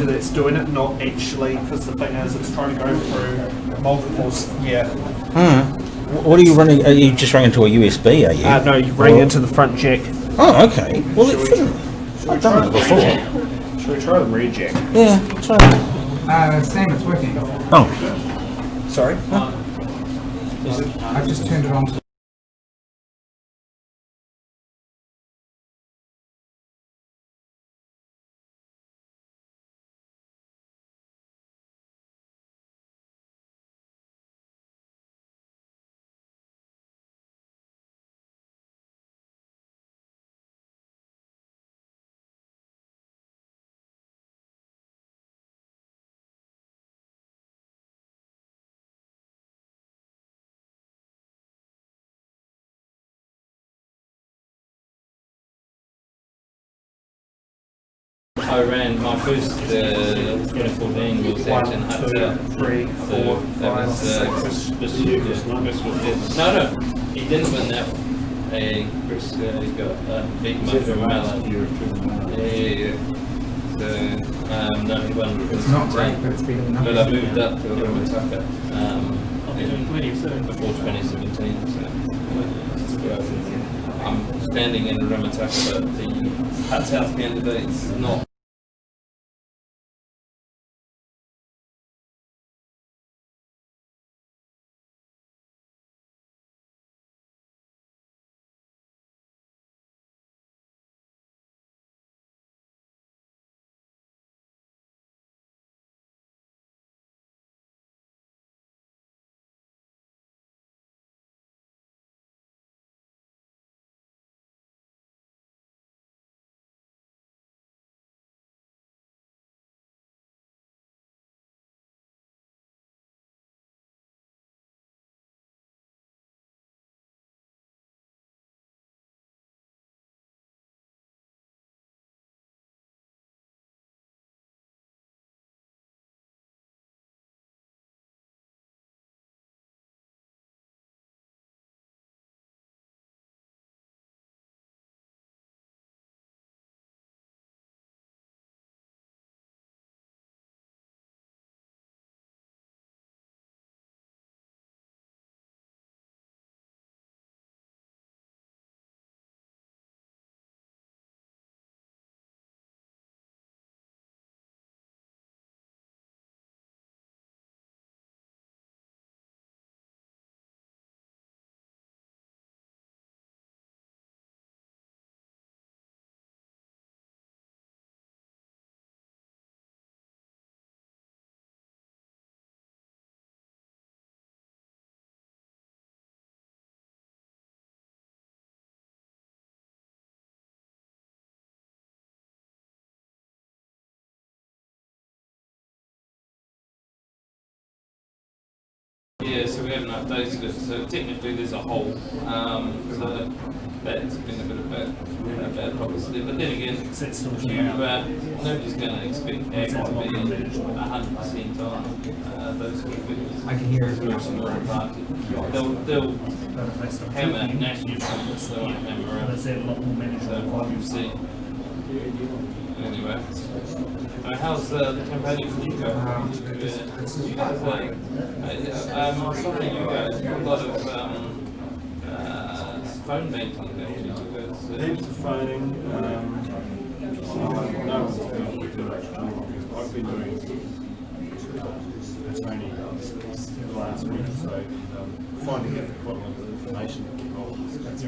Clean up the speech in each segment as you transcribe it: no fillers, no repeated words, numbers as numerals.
that's doing it, not actually, because the thing is, it's trying to go through multiples. Yeah. What are you running? Are you just running into a USB? Are you? No, you bring into the front jack. Oh, okay. Well, I've done that before. Should we try the rear jack? Yeah, try that. Sam, it's working. Oh, Sorry. I've just turned it on. I ran my first 2014 was out in Hutt. 1, 2, 3, 4, 5, 6. Chris was there. No, he didn't win that one. Chris got beaten by Vermeulen. Yeah. So, no, he won. It's not great, but it's better than nothing. But I moved up to Winiata before 2017. So, I'm standing in Winiata, but the Hutt South candidate's not. Yeah, so we haven't updated it. So technically, there's a hole. So that's been a bit of bad publicity. But then again, nobody's going to expect ag to be 100% on those sort of figures. I can hear it. They'll hammer national numbers. They won't hammer around. So we'll see. Anyway, how's the campaigning for you guys? You guys some of you guys do a lot of phone banking. Heaps of phoning. I've been doing training the last week, so finding out quite a lot of information. That's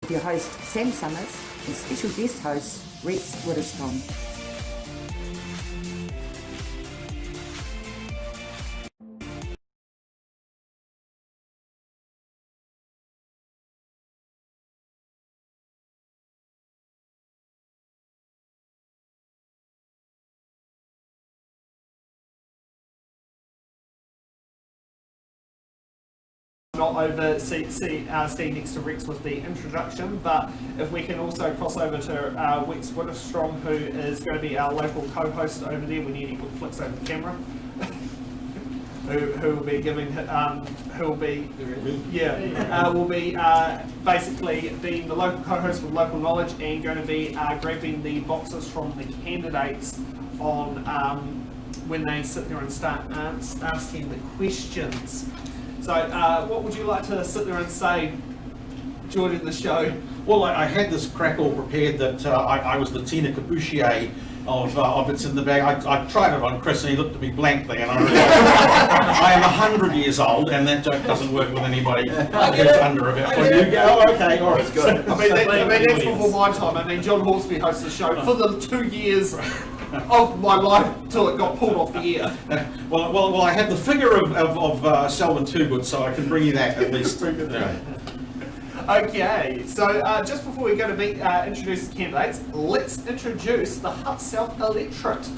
Your host Sam Summers and special guest host Rex Widerstrom. Not over staying next to Rex with the introduction, but if we can also cross over to Rex Widerstrom, who is going to be our local co-host over there. We need to flicks over the camera. who will be giving will be basically being the local co-host with local knowledge and going to be grabbing the boxes from the candidates on when they sit there and start asking the questions. So, what would you like to sit there and say during the show? Well, I had this crack all prepared that I was the Tina Caboutier of It's in the Bag. I tried it on Chris and he looked at me blankly, and I am 100 years old, and that joke doesn't work with anybody who's under about 20. Oh, okay, all right, good. I mean, that's before my time. I mean, John Horsby hosts the show for the 2 years of my life till it got pulled off the air. Well, I had the figure of Selwyn Toogood, so I can bring you that at least. Okay, so just before we go to introduce the candidates, let's introduce the Hutt South electorate.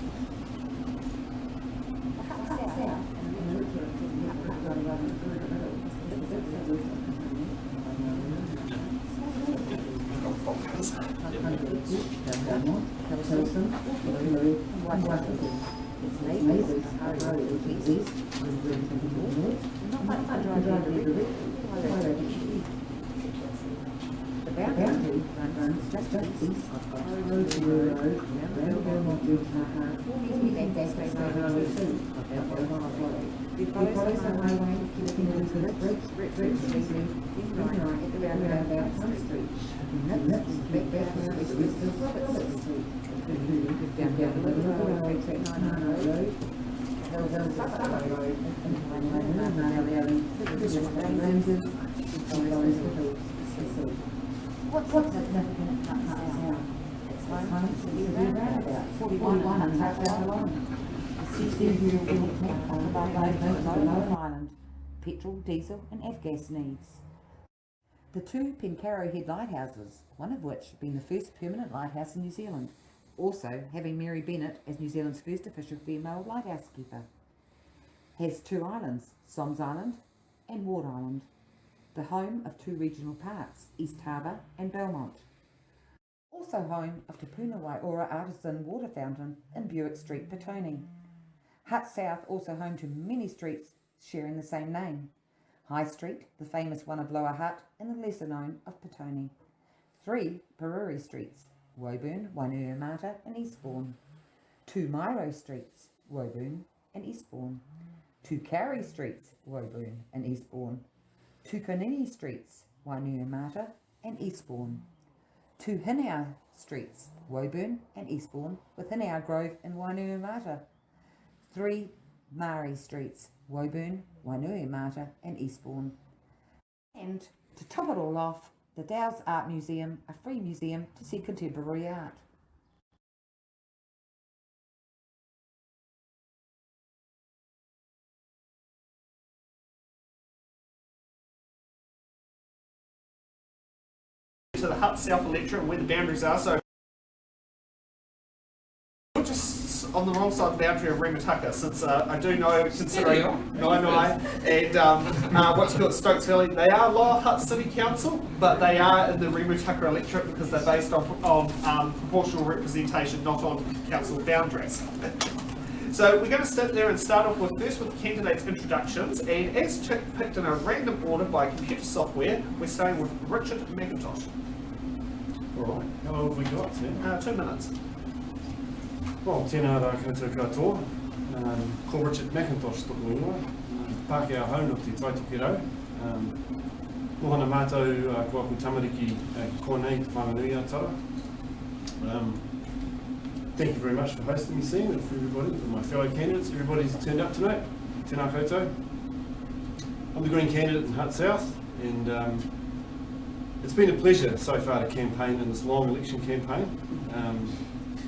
What's the significance of that now? It's home to be around about 41 and that's out alone. Island, petrol, diesel and F-gas needs. The two Pencarrow Head lighthouses, one of which being the first permanent lighthouse in New Zealand, also having Mary Bennett as New Zealand's first official female lighthouse keeper. Has two islands, Soms Island and Ward Island, the home of two regional parks, East Harbour and Belmont. Also home of Te Puna Waiora Artisan Water Fountain in Buick Street, Petone. Hutt South also home to many streets sharing the same name. High Street, the famous one of Lower Hutt, and the lesser known of Petone. 3 Paruri Streets, Woburn, Wainuiomata and Eastbourne. 2 Mairo Streets, Woburn and Eastbourne. 2 Carey Streets, Woburn and Eastbourne. 2 Konini Streets, Wainuiomata and Eastbourne. 2 Hinau Streets, Woburn and Eastbourne, with Hinau Grove and Wainuiomata. 3 Mari Streets, Woburn, Wainuiomata and Eastbourne. And to top it all off, The Dow's Art Museum, a free museum to see contemporary art. To the Hutt South Electorate and where the boundaries are. So we're just on the wrong side of the boundary of Winiata, since I do know, considering Nainai and what's called Stokes Valley, they are Lower Hutt City Council, but they are in the Winiata electorate because they're based on proportional representation, not on council boundaries. So we're going to sit there and start off with first with the candidates' introductions, and as picked in a random order by computer software, we're starting with Richard McIntosh. Alright, how long have we got, Sam? 2 minutes. Well, tēnā rā koutou katoa. Ko Richard McIntosh toko ingoa. Pākehā hau no te Taitokerau. Mohana mātou ko aku tamariki konei te whanganui atara. Thank you very much for hosting me, Sam, and for everybody, for my fellow candidates. Everybody's turned up tonight. Tēnā koutou. I'm the Green candidate in Hutt South, and it's been a pleasure so far to campaign in this long election campaign.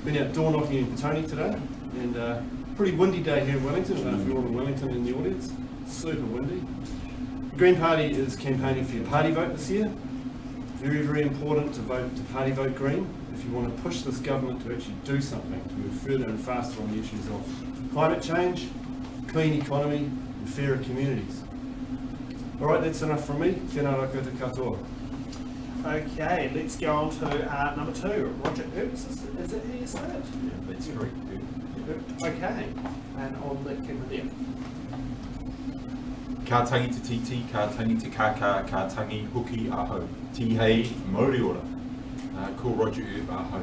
Been out door knocking in Petone today, and pretty windy day here in Wellington. I don't know if you're all in Wellington in the audience. Super windy. The Green Party is campaigning for your party vote this year. Very, very important to vote to party vote Green if you want to push this government to actually do something to move further and faster on the issues of climate change, clean economy, and fairer communities. All right, that's enough from me. Tēnā rā koutou katoa. Okay, let's go on to number 2, Roger Earp. Is that how you say it? Yeah, that's correct. Earp. Okay, and on the camera there. Ka tangi te titi, ka tangi te kaka, ka tangi huki aho. Tihei mauri ora. Ko Roger Earp aho.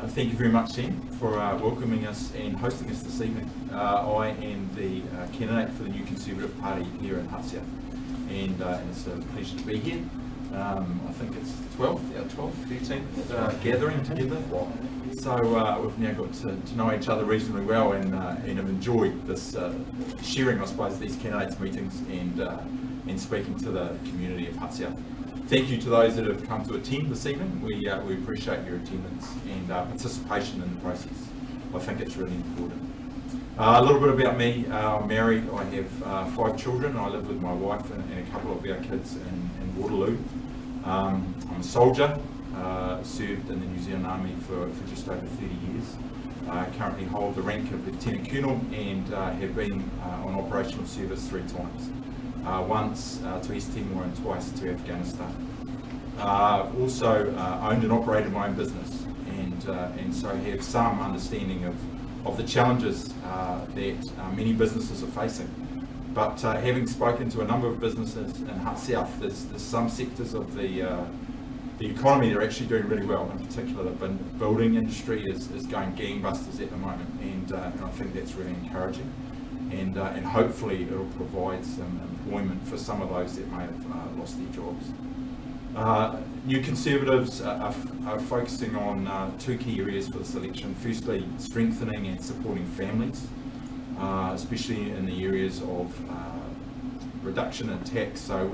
Thank you very much, Sam, for welcoming us and hosting us this evening. I am the candidate for the new Conservative Party here in Hutt South, and it's a pleasure to be here. I think it's 13th gathering together. So we've now got to know each other reasonably well, and have enjoyed this sharing, I suppose, these candidates meetings and speaking to the community of Hutt South. Thank you to those that have come to attend this evening. We appreciate your attendance and participation in the process. I think it's really important. A little bit about me. I'm married. I have 5 children. I live with my wife and a couple of our kids in Waterloo. I'm a soldier, served in the New Zealand Army for just over 30 years. Currently hold the rank of Lieutenant Colonel and have been on operational service 3 times. Once to East Timor and twice to Afghanistan. Also owned and operated my own business, and so have some understanding of the challenges that many businesses are facing. But having spoken to a number of businesses in Hutt South, there's some sectors of the economy that are actually doing really well. In particular, the building industry is going gangbusters at the moment, and I think that's really encouraging. And hopefully it'll provide some employment for some of those that may have lost their jobs. New Conservatives are focusing on 2 key areas for this election. Firstly, strengthening and supporting families, especially in the areas of reduction in tax. So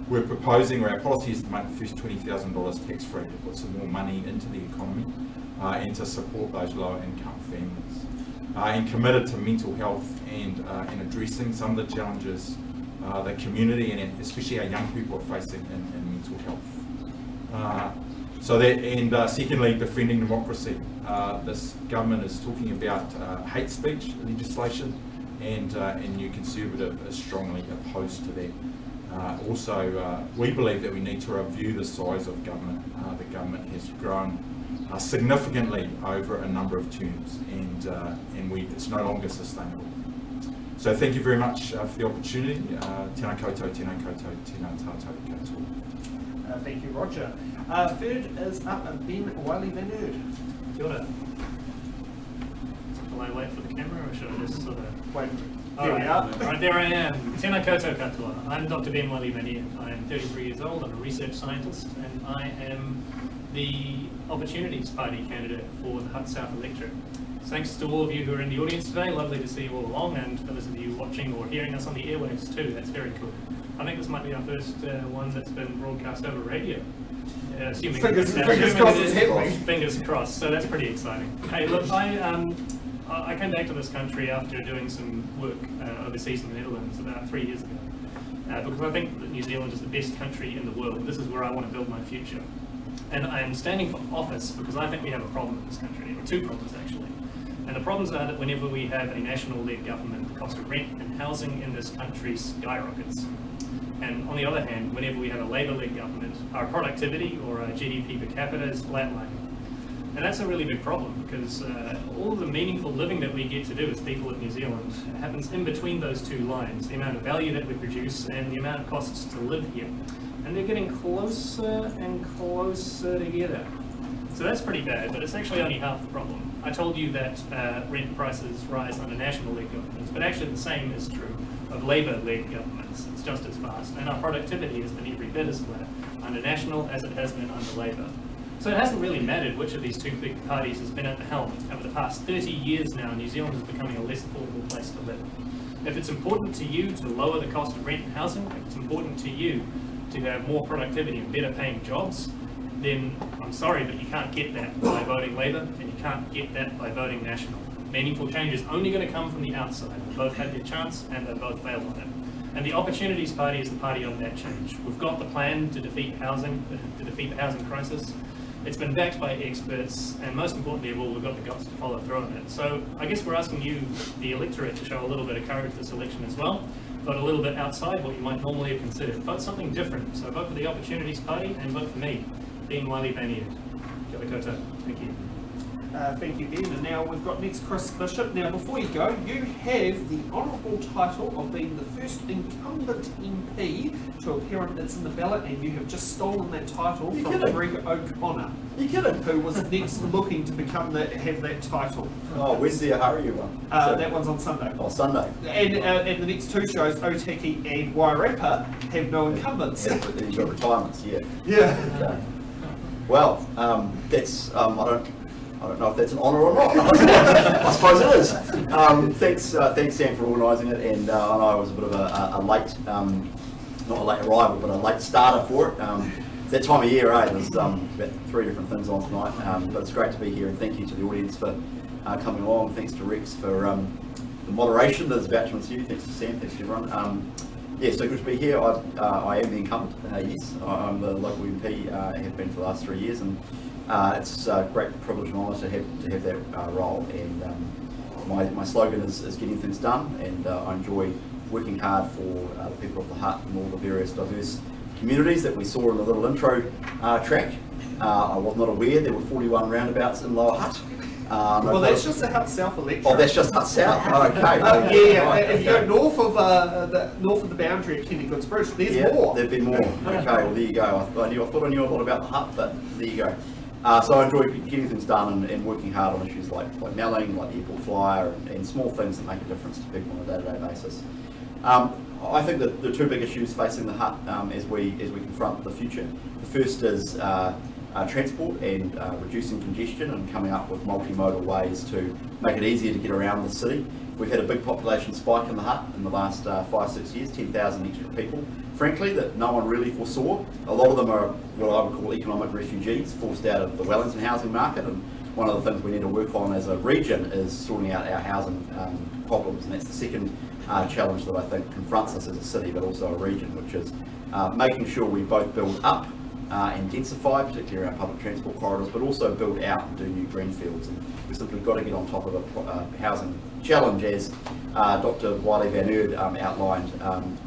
we're proposing, or our policy is to make the first $20,000 tax free, to put some more money into the economy and to support those lower income families. And committed to mental health and addressing some of the challenges the community and especially our young people are facing in mental health. Secondly, defending democracy. This government is talking about hate speech legislation, and New Conservative is strongly opposed to that. We believe that we need to review the size of government. The government has grown significantly over a number of terms, and it's no longer sustainable. So thank you very much for the opportunity. Tēnā koutou, tēnā koutou, tēnā tātou katoa. Thank you, Roger. Third is up Ben Wylie-van Eerd. Kia ora. Will I wait for the camera, or should I just sort of Wait, All there we are. Right, there I am. Tēnā koutou katoa. I'm Dr. Ben Wylie-van Eerd. I am 33 years old. I'm a research scientist, and I am the Opportunities Party candidate for the Hutt South electorate. Thanks to all of you who are in the audience today. Lovely to see you all along, and for those of you watching or hearing us on the airwaves too. That's very cool. I think this might be our first one that's been broadcast over radio. Assuming Fingers crossed it's happening. Fingers crossed, so that's pretty exciting. Hey, look, I came back to this country after doing some work overseas in the Netherlands about 3 years ago. Because I think that New Zealand is the best country in the world. This is where I want to build my future. And I am standing for office because I think we have a problem in this country, or two problems actually. And the problems are that whenever we have a national-led government, the cost of rent and housing in this country skyrockets. And on the other hand, whenever we have a Labour-led government, our productivity or our GDP per capita is flatlining. And that's a really big problem because all the meaningful living that we get to do as people in New Zealand happens in between those two lines, the amount of value that we produce and the amount of costs to live here. And they're getting closer and closer together. So that's pretty bad, but it's actually only half the problem. I told you that rent prices rise under national-led governments, but actually the same is true of Labour-led governments. It's just as fast. And our productivity has been every bit as flat under national as it has been under Labour. So it hasn't really mattered which of these two big parties has been at the helm. Over the past 30 years now, New Zealand is becoming a less affordable place to live. If it's important to you to lower the cost of rent and housing, if it's important to you to have more productivity and better paying jobs, then I'm sorry, but you can't get that by voting Labour, and you can't get that by voting National. Meaningful change is only going to come from the outside. They both had their chance, and they both failed on it. And the Opportunities Party is the party of that change. We've got the plan to defeat the housing crisis. It's been backed by experts, and most importantly of all, we've got the guts to follow through on it. So I guess we're asking you, the electorate, to show a little bit of courage this election as well. Vote a little bit outside what you might normally have considered. Vote something different. So vote for the Opportunities Party and vote for me, Ben Wylie-van Eerd. Kia ora koutou. Thank you. Thank you, Ben. And now we've got next Chris Bishop. Now, before you go, you have the honourable title of being the first incumbent MP to appear it's in the ballot, and you have just stolen that title from Grae O'Connor. You kidding? Who was next looking to become have that title. Oh, when's the Ahari one? That one's on Sunday. Oh, Sunday. And the next two shows, Otaki and Wairarapa, have no incumbents. Yeah, but then you've got retirements, yeah. Yeah. Okay. Well, that's, I don't know if that's an honour or not. I suppose it is. Thanks Sam for organising it, and I know I was a bit of a late, not a late arrival, but a late starter for it. It's that time of year, eh? There's about 3 different things on tonight, but it's great to be here, and thank you to the audience for coming along. Thanks to Rex for the moderation that is about to ensue. Thanks to Sam, thanks to everyone. Yeah, so good to be here. I am the incumbent, yes. I'm the local MP, have been for the last 3 years, and it's a great privilege and honour to have that role. And my slogan is getting things done, and I enjoy working hard for the people of the Hutt and all the various diverse communities that we saw in the little intro track. I was not aware there were 41 roundabouts in Lower Hutt. Well, that's just the Hutt South electorate. Oh, that's just Hutt South? Okay. Yeah, if you go north of the boundary of Kenny Bridge, there's more. There'd be more. Okay, well there you go. I thought I knew a lot about the Hutt, but there you go. So I enjoy getting things done and working hard on issues like Nelling, like the airport flyer, and small things that make a difference to people on a day-to-day basis. I think that the 2 big issues facing the Hutt as we confront the future. The first is transport and reducing congestion and coming up with multimodal ways to make it easier to get around the city. We've had a big population spike in the Hutt in the last 5-6 years, 10,000 extra people, frankly, that no one really foresaw. A lot of them are what I would call economic refugees, forced out of the Wellington housing market, and one of the things we need to work on as a region is sorting out our housing problems, and that's the second challenge that I think confronts us as a city, but also a region, which is making sure we both build up and densify, particularly around public transport corridors, but also build out and do new greenfields. And we've simply got to get on top of a housing challenge, as Dr. Wylie-van Eerd outlined,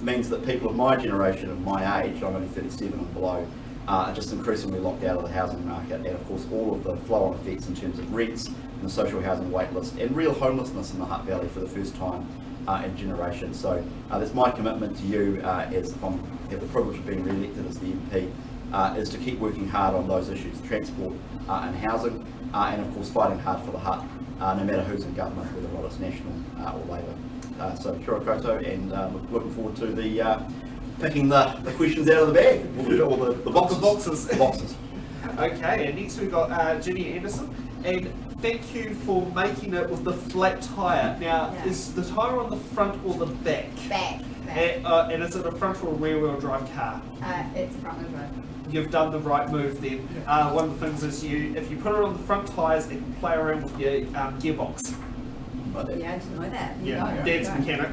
means that people of my generation and my age, I'm only 37 and below, are just increasingly locked out of the housing market, and of course all of the flow-on effects in terms of rents and the social housing wait list and real homelessness in the Hutt Valley for the first time in generations. So that's my commitment to you as if I have the privilege of being re-elected as the MP, is to keep working hard on those issues, transport and housing, and of course fighting hard for the Hutt, no matter who's in government, whether or not it's National or Labour. So kia ora koutou, and looking forward to the picking the questions out of the bag, or the boxes. Okay, and next we've got Ginny Andersen, and thank you for making it with the flat tyre. Now, is the tyre on the front or the back? Back. that. And is it a front or rear wheel drive car? It's a front wheel drive. You've done the right move then. One of the things is if you put it on the front tyres, it can play around with your gearbox. Yeah, I didn't know that. Yeah, Dad's mechanic.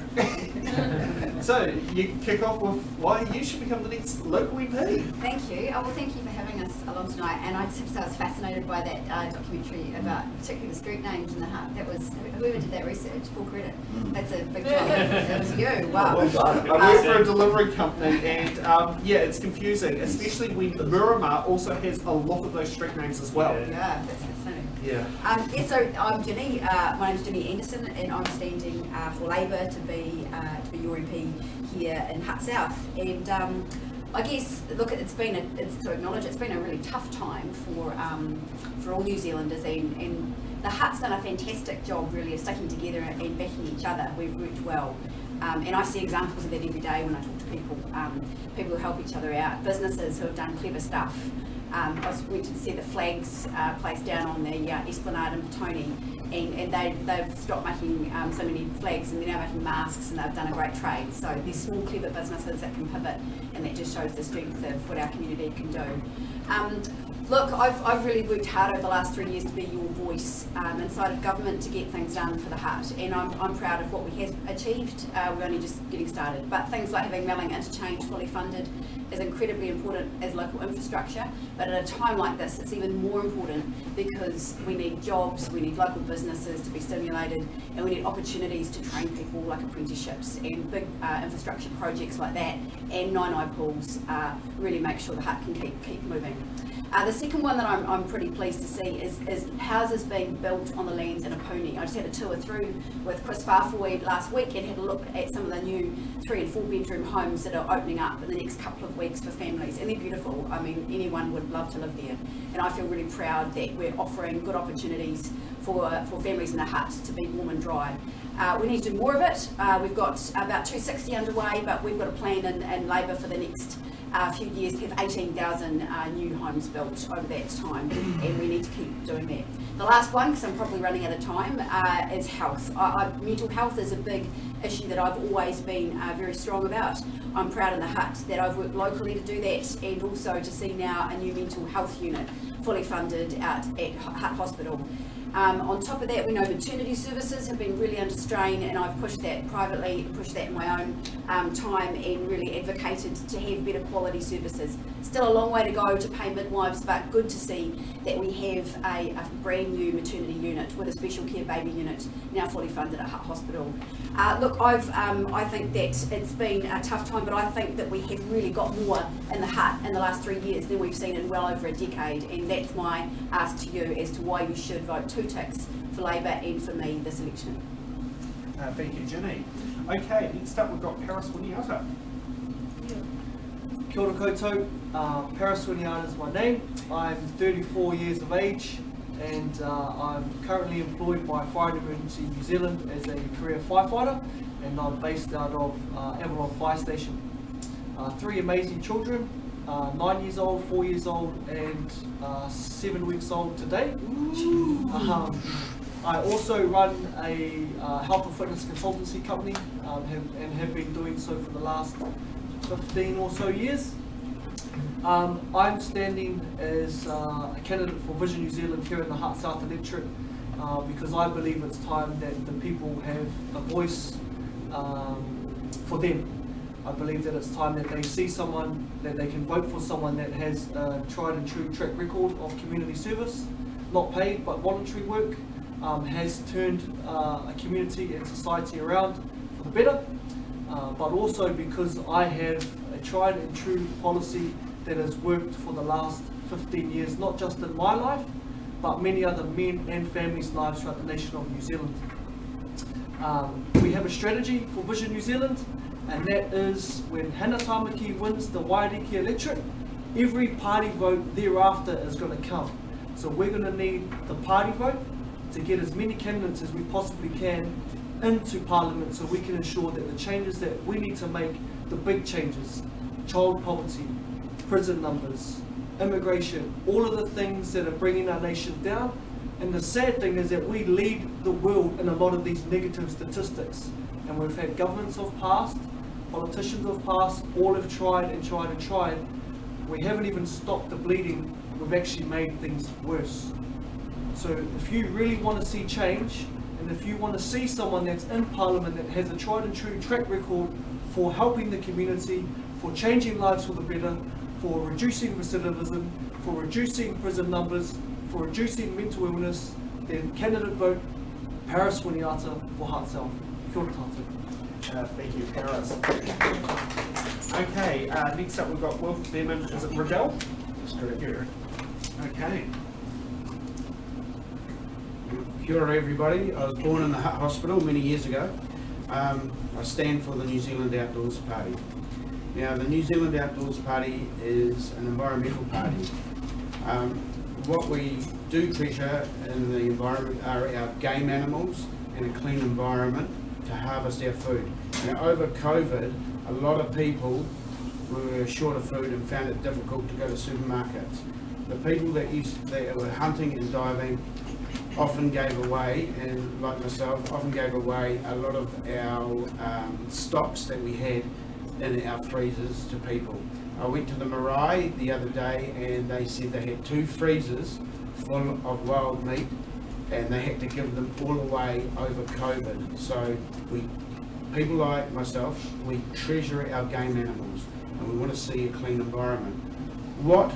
So, you kick off with why you should become the next local MP. Thank you. Oh, well, thank you for having us along tonight. And I just have to say I was fascinated by that documentary about particularly the street names in the Hutt. That was, whoever did that research, full credit. That's a big job. That was you. Wow. I work for a delivery company and yeah, it's confusing, especially when the Miramar also has a lot of those street names as well. Yeah, that's fascinating. Yeah. Yeah, so I'm Ginny. My name's Gimy Andersen, and I'm standing for Labour to be your MP here in Hutt South. And I guess, look, it's been a really tough time for all New Zealanders, and the Hutt's done a fantastic job really of sticking together and backing each other. We've worked well. And I see examples of that every day when I talk to people, people who help each other out, businesses who have done clever stuff. I went to see the flags placed down on the Esplanade in Petone, and they've stopped making so many flags, and they're now making masks, and they've done a great trade. So there's small clever businesses that can pivot, and that just shows the strength of what our community can do. Look, I've really worked hard over the last 3 years to be your voice inside of government to get things done for the Hutt, and I'm proud of what we have achieved. We're only just getting started, but things like having Melling Interchange fully funded is incredibly important as local infrastructure, but at a time like this it's even more important because we need jobs, we need local businesses to be stimulated, and we need opportunities to train people like apprenticeships and big infrastructure projects like that, and 9 pools really make sure the Hutt can keep moving. The second one that I'm pretty pleased to see is houses being built on the lands in Apuni. I just had a tour through with Chris Farfoy last week and had a look at some of the new 3 and 4 bedroom homes that are opening up in the next couple of weeks for families, and they're beautiful. I mean, anyone would love to live there, and I feel really proud that we're offering good opportunities for families in the Hutt to be warm and dry. We need to do more of it. We've got about 260 underway, but we've got a plan in Labour for the next few years to have 18,000 new homes built over that time, and we need to keep doing that. The last one, because I'm probably running out of time, is health. Mental health is a big issue that I've always been very strong about. I'm proud in the Hutt that I've worked locally to do that, and also to see now a new mental health unit fully funded out at Hutt Hospital. On top of that, we know maternity services have been really under strain, and I've pushed that privately, pushed that in my own time, and really advocated to have better quality services. Still a long way to go to pay midwives, but good to see that we have a brand new maternity unit with a special care baby unit now fully funded at Hutt Hospital. Look, I think that it's been a tough time, but I think that we have really got more in the Hutt in the last 3 years than we've seen in well over a decade, and that's my ask to you as to why you should vote 2 ticks for Labour and for me this election. Thank you, Ginny. Okay, next up we've got Paris Winiata. Kia ora koutou, Paris Winiata is my name. I'm 34 years of age, and I'm currently employed by Fire and Emergency New Zealand as a career firefighter, and I'm based out of Avalon Fire Station. 3 amazing children, 9 years old, 4 years old, and 7 weeks old today. I also run a health and fitness consultancy company, and have been doing so for the last 15 or so years. I'm standing as a candidate for Vision New Zealand here in the Hutt South electorate because I believe it's time that the people have a voice for them. I believe that it's time that they see someone, that they can vote for someone that has a tried and true track record of community service, not paid but voluntary work, has turned a community and society around for the better, but also because I have a tried and true policy that has worked for the last 15 years, not just in my life, but many other men and families' lives throughout the nation of New Zealand. We have a strategy for Vision New Zealand, and that is when Hana Tamaki wins the Waiariki electorate, every party vote thereafter is going to count. So we're going to need the party vote to get as many candidates as we possibly can into Parliament so we can ensure that the changes that we need to make, the big changes, child poverty, prison numbers, immigration, all of the things that are bringing our nation down. And the sad thing is that we lead the world in a lot of these negative statistics. And we've had governments of past politicians have passed, all have tried and tried and tried. We haven't even stopped the bleeding, we've actually made things worse. So if you really want to see change, and if you want to see someone that's in Parliament that has a tried and true track record for helping the community, for changing lives for the better, for reducing recidivism, for reducing prison numbers, for reducing mental illness, then candidate vote Paris Winiata for Hutt South. Kia ora tātou. Thank you, Paris. Okay, next up we've got Wilf Bearman-Reidel. That's correct. Okay. Kia ora everybody. I was born in the Hutt Hospital many years ago. I stand for the New Zealand Outdoors Party. Now the New Zealand Outdoors Party is an environmental party. What we do treasure in the environment are our game animals and a clean environment to harvest our food. Now over COVID, a lot of people were short of food and found it difficult to go to supermarkets. The people that were hunting and diving often gave away, and like myself, often gave away a lot of our stocks that we had in our freezers to people. I went to the marae the other day and they said they had 2 freezers full of wild meat and they had to give them all away over COVID. So people like myself, we treasure our game animals and we want to see a clean environment. What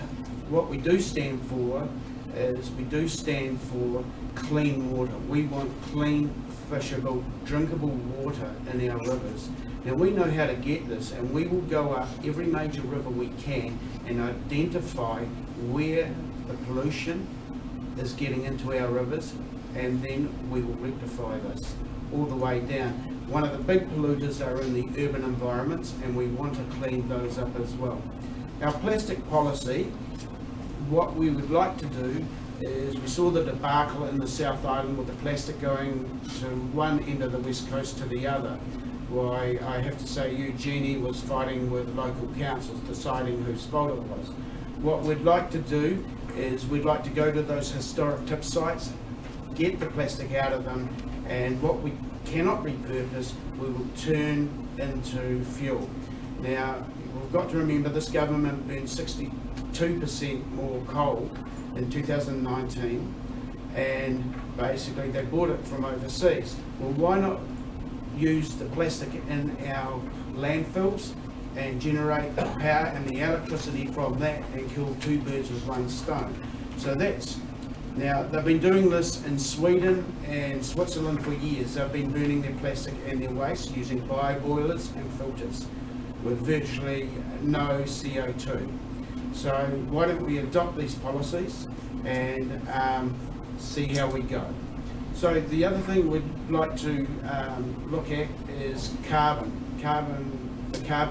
we do stand for is we do stand for clean water. We want clean, fishable, drinkable water in our rivers. Now we know how to get this, and we will go up every major river we can and identify where the pollution is getting into our rivers, and then we will rectify this all the way down. One of the big polluters are in the urban environments, and we want to clean those up as well. Our plastic policy, what we would like to do is, we saw the debacle in the South Island with the plastic going to one end of the west coast to the other. Why, I have to say, Ginny was fighting with local councils, deciding whose fault it was. What we'd like to do is we'd like to go to those historic tip sites, get the plastic out of them, and what we cannot repurpose, we will turn into fuel. Now, we've got to remember this government burned 62% more coal in 2019, and basically they bought it from overseas. Well, why not use the plastic in our landfills and generate the power and the electricity from that and kill 2 birds with 1 stone? So now they've been doing this in Sweden and Switzerland for years. They've been burning their plastic and their waste using bio-boilers and filters with virtually no CO2. So why don't we adopt these policies and see how we go? So the other thing we'd like to look at is the carbon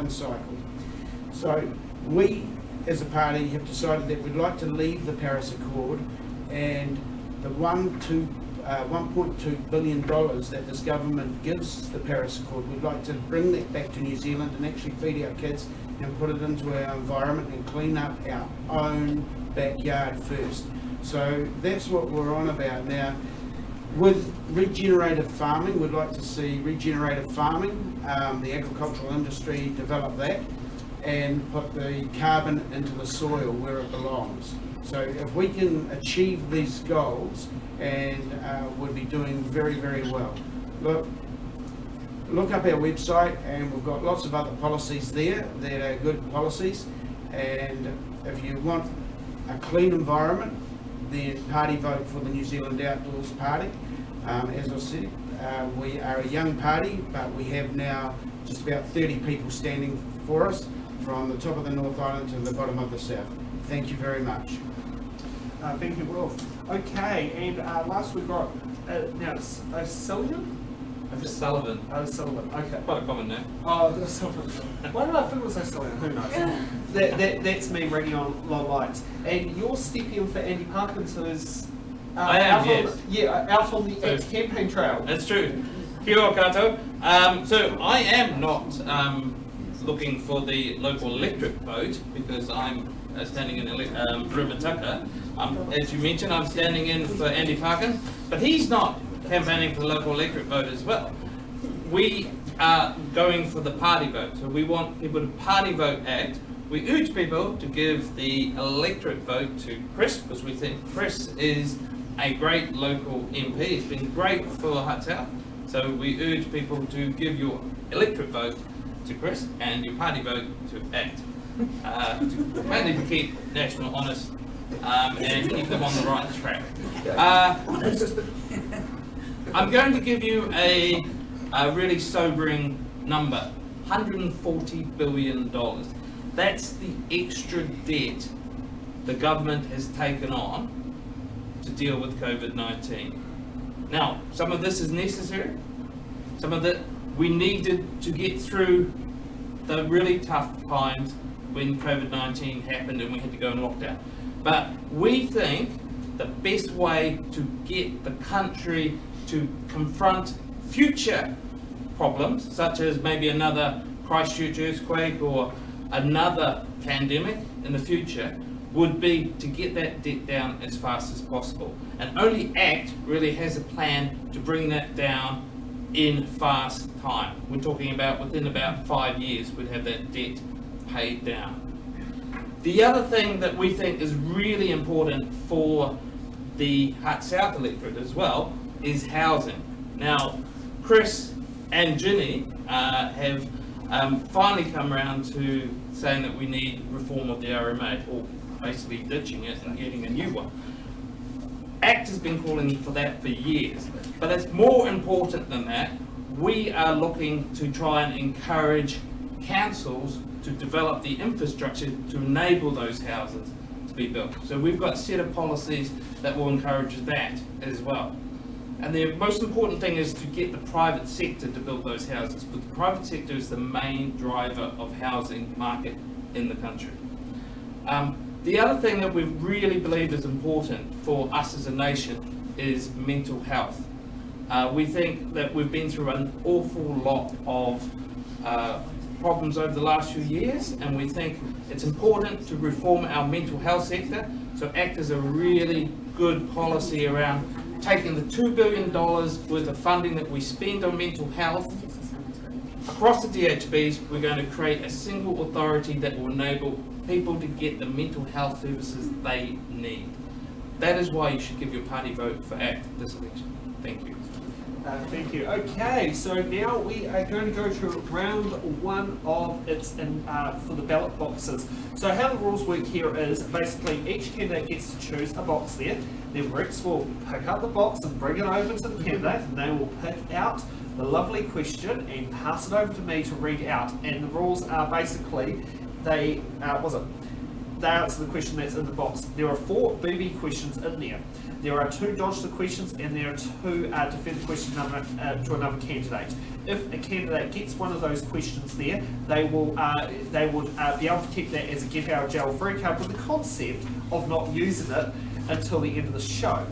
cycle. So we as a party have decided that we'd like to leave the Paris Accord, and the $1.2 billion that this government gives the Paris Accord, we'd like to bring that back to New Zealand and actually feed our kids and put it into our environment and clean up our own backyard first. So that's what we're on about now. With regenerative farming, we'd like to see regenerative farming, the agricultural industry develop that and put the carbon into the soil where it belongs. So if we can achieve these goals, and we'll be doing very, very well. Look up our website, and we've got lots of other policies there that are good policies. And if you want a clean environment, then party vote for the New Zealand Outdoors Party. As I said, we are a young party, but we have now just about 30 people standing for us from the top of the North Island to the bottom of the South. Thank you very much. Thank you, Wilf. Okay, and last we've got, now it's O'Sullivan? O'Sullivan. O'Sullivan, okay. Quite a common name. Oh, O'Sullivan. Why did I think it was O'Sullivan? Who knows? That's me reading on low lights. And you're stepping in for Andy Parkins, who's out on the campaign trail. That's true. Kia ora koutou. So I am not looking for the local electorate vote, because I'm standing in Rumataka. As you mentioned, I'm standing in for Andy Parkins, but he's not campaigning for the local electorate vote as well. We are going for the party vote. So we want people to party vote ACT. We urge people to give the electorate vote to Chris, because we think Chris is a great local MP. He's been great for Hutt South. So we urge people to give your electorate vote to Chris and your party vote to ACT. Mainly to keep National honest and keep them on the right track. I'm going to give you a really sobering number, $140 billion. That's the extra debt the government has taken on to deal with COVID-19. Now, some of this is necessary. Some of it we needed to get through the really tough times when COVID-19 happened and we had to go in lockdown. But we think the best way to get the country to confront future problems, such as maybe another Christchurch earthquake or another pandemic in the future, would be to get that debt down as fast as possible. And only ACT really has a plan to bring that down in fast time. We're talking about within about 5 years we'd have that debt paid down. The other thing that we think is really important for the Hutt South electorate as well is housing. Now, Chris and Ginny have finally come around to saying that we need reform of the RMA, or basically ditching it and getting a new one. ACT has been calling for that for years, but it's more important than that. We are looking to try and encourage councils to develop the infrastructure to enable those houses to be built. So we've got a set of policies that will encourage that as well. And the most important thing is to get the private sector to build those houses, but the private sector is the main driver of housing market in the country. The other thing that we really believe is important for us as a nation is mental health. We think that we've been through an awful lot of problems over the last few years, and we think it's important to reform our mental health sector. So ACT is a really good policy around taking the $2 billion worth of funding that we spend on mental health across the DHBs. We're going to create a single authority that will enable people to get the mental health services they need. That is why you should give your party vote for ACT this election. Thank you. Thank you. Okay, so now we are going to go to round one of its for the ballot boxes. So how the rules work here is basically each candidate gets to choose a box there. Then Rex will pick up the box and bring it over to the candidate, and they will pick out the lovely question and pass it over to me to read out. And the rules are basically they answer the question that's in the box. There are 4 booby questions in there. There are 2 dodge the questions, and there are 2 defend the question to another candidate. If a candidate gets one of those questions there, they would be able to keep that as a get out of jail free card, with the concept of not using it until the end of the show.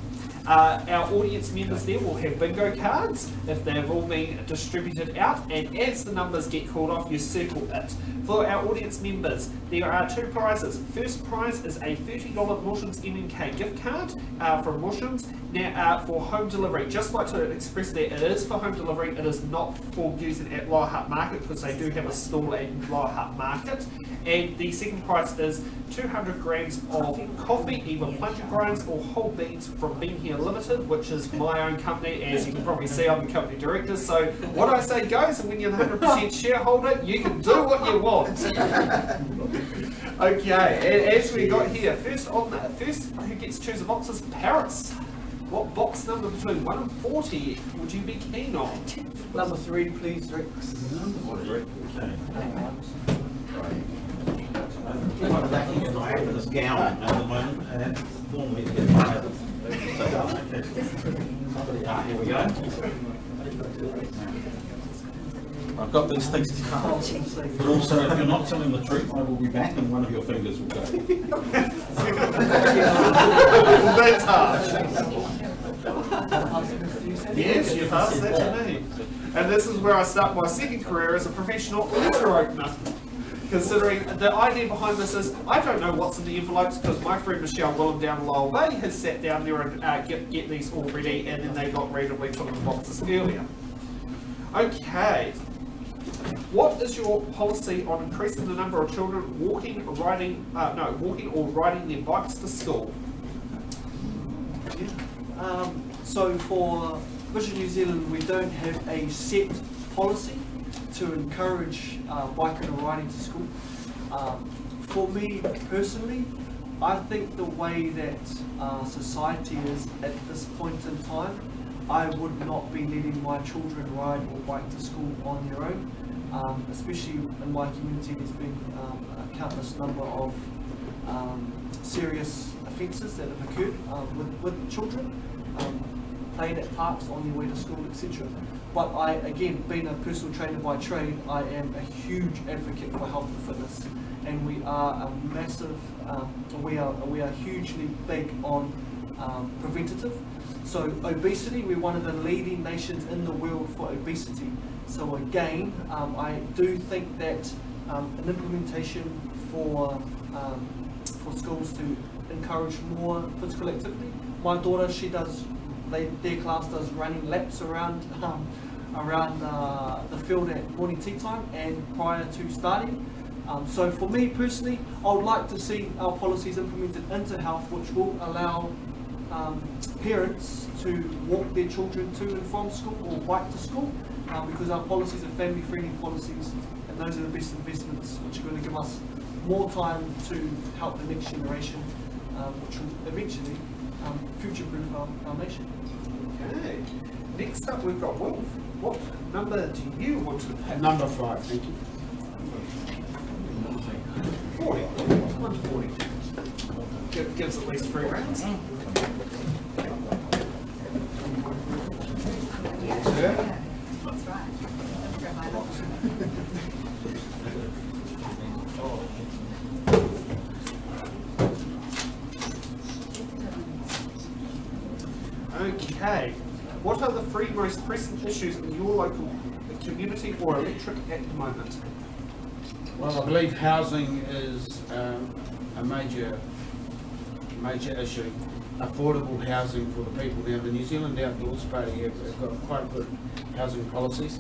Our audience members there will have bingo cards if they've all been distributed out, and as the numbers get called off, you circle it. For our audience members, there are 2 prizes. First prize is a $30 Motions MMK gift card from Motions. Now, for home delivery, just like to express that it is for home delivery, it is not for using at Lower Hutt Market, because they do have a stall at Lower Hutt Market. And the second prize is 200 grams of coffee, either plunger grinds or whole beans from Bean Here Limited, which is my own company. As you can probably see, I'm the company director, so what I say goes, and when you're a 100% shareholder, you can do what you want. Okay, and as we got here, first who gets to choose a box is Paris. What box number between 1 and 40 would you be keen on? Number 3, please, Rex. I'm backing in my this gown at the moment, and normally it gets higher. Here we go. I've got these things to cut, but also if you're not telling the truth, I will be back and one of your fingers will go. That's harsh. Yes, you've asked that to me. And this is where I start my second career as a professional letter opener. Considering the idea behind this is, I don't know what's in the envelopes, because my friend Michelle Willem down Lowell Bay has sat down there and get these all ready, and then they got randomly put in the boxes earlier. Okay, What is your policy on increasing the number of children walking or riding their bikes to school? So for Vision New Zealand, we don't have a set policy to encourage biking or riding to school. For me personally, I think the way that society is at this point in time, I would not be letting my children ride or bike to school on their own. Especially in my community, there's been a countless number of serious offences that have occurred with children playing at parks on their way to school, etc. But I, again, being a personal trainer by trade, I am a huge advocate for health and fitness, and we are a massive, we are hugely big on preventative. So obesity, we're one of the leading nations in the world for obesity. So again, I do think that an implementation for schools to encourage more physical activity. My daughter, their class does running laps around the field at morning tea time and prior to starting. So for me personally, I would like to see our policies implemented into health, which will allow parents to walk their children to and from school or bike to school, because our policies are family-friendly policies, and those are the best investments which are going to give us more time to help the next generation, which will eventually future-proof our nation. Okay. Next up, we've got Wilf. What number do you want to have? Number 5, thank you. 40. 1 to 40. Gives at least 3 rounds. Sir? That's right. Okay. What are the 3 most pressing issues in your local community or electric at the moment? Well, I believe housing is a major issue. Affordable housing for the people. Now, the New Zealand Outdoors Party have got quite good housing policies.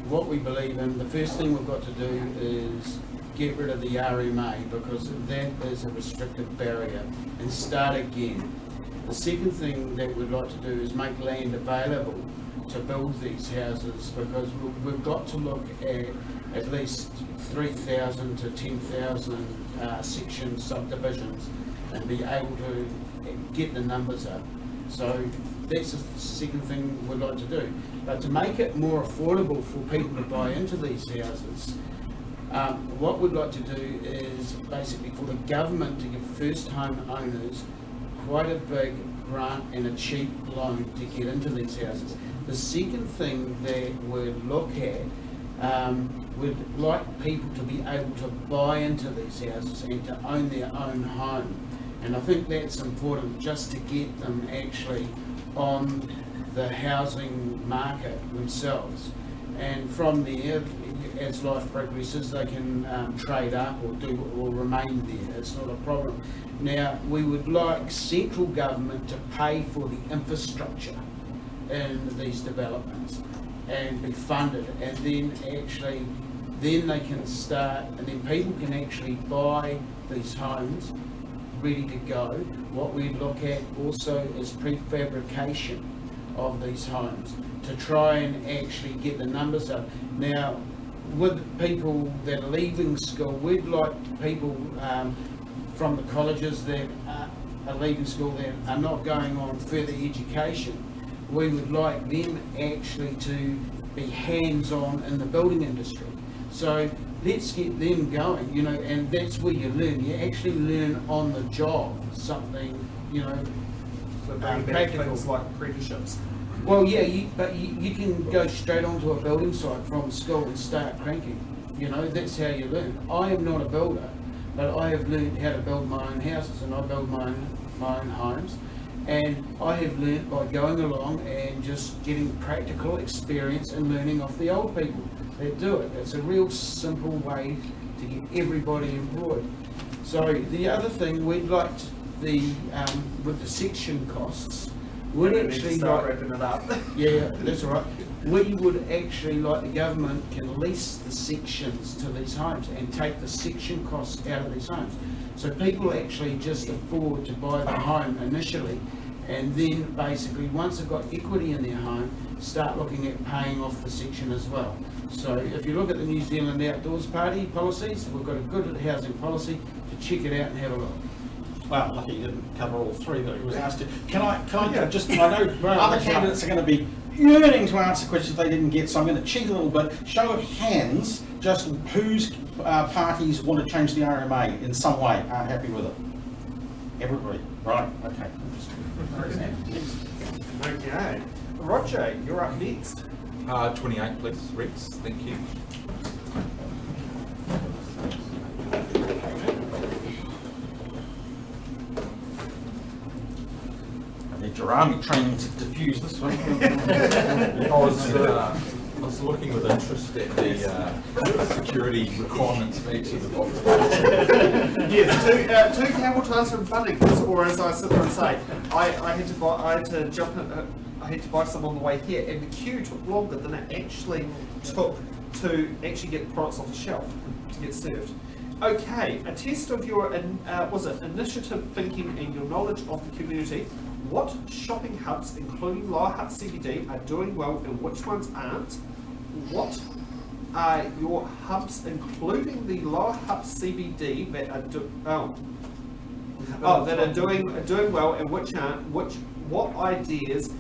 What we believe in, the first thing we've got to do is get rid of the RMA, because that is a restrictive barrier, and start again. The second thing that we'd like to do is make land available to build these houses, because we've got to look at least 3,000 to 10,000 section subdivisions and be able to get the numbers up. So that's the second thing we'd like to do. But to make it more affordable for people to buy into these houses, what we'd like to do is basically for the government to give first home owners quite a big grant and a cheap loan to get into these houses. The second thing that we'd look at, we'd like people to be able to buy into these houses and to own their own home. And I think that's important, just to get them actually on the housing market themselves. And from there, as life progresses, they can trade up or remain there. It's not a problem. Now, we would like central government to pay for the infrastructure in these developments and be funded, and then they can start, and then people can actually buy these homes ready to go. What we look at also is prefabrication of these homes to try and actually get the numbers up. Now, with people that are leaving school, we'd like people from the colleges that are leaving school that are not going on further education. We would like them actually to be hands-on in the building industry. So let's get them going, you know, and that's where you learn. You actually learn on the job something, you know, practical. Things like apprenticeships. Well, yeah, but you can go straight onto a building site from school and start cranking. You know, that's how you learn. I am not a builder, but I have learned how to build my own houses, and I build my own homes. And I have learnt by going along and just getting practical experience and learning off the old people that do it. It's a real simple way to get everybody employed. So the other thing we'd like with the section costs, we'd actually start wrapping it up. Yeah, that's all right. we would actually, like the government, can lease the sections to these homes and take the section costs out of these homes. So people actually just afford to buy the home initially, and then basically once they've got equity in their home, start looking at paying off the section as well. So if you look at the New Zealand Outdoors Party policies, we've got a good housing policy to check it out and have a look. Well, lucky you didn't cover all three that he was asked to. Can I just, I know other candidates are going to be yearning to answer questions they didn't get, so I'm going to cheat a little bit. Show of hands, just whose parties want to change the RMA in some way, aren't happy with it? Everybody, right, okay. Okay. Roger, you're up next. 28 please, Rex, thank you. Jarami training to diffuse this one. I was looking with interest at the security requirements for each of the boxes. Yes, two camel toes from Bunnings, or as I sit there and say, I had to buy some on the way here, and the queue took longer than it actually took to actually get the products off the shelf to get served. Okay, a test of your initiative thinking and your knowledge of the community. What shopping hubs, including Lower Hutt CBD, are doing well and which ones aren't? What are your hubs, including the Lower Hutt CBD, that are doing well and which aren't? What ideas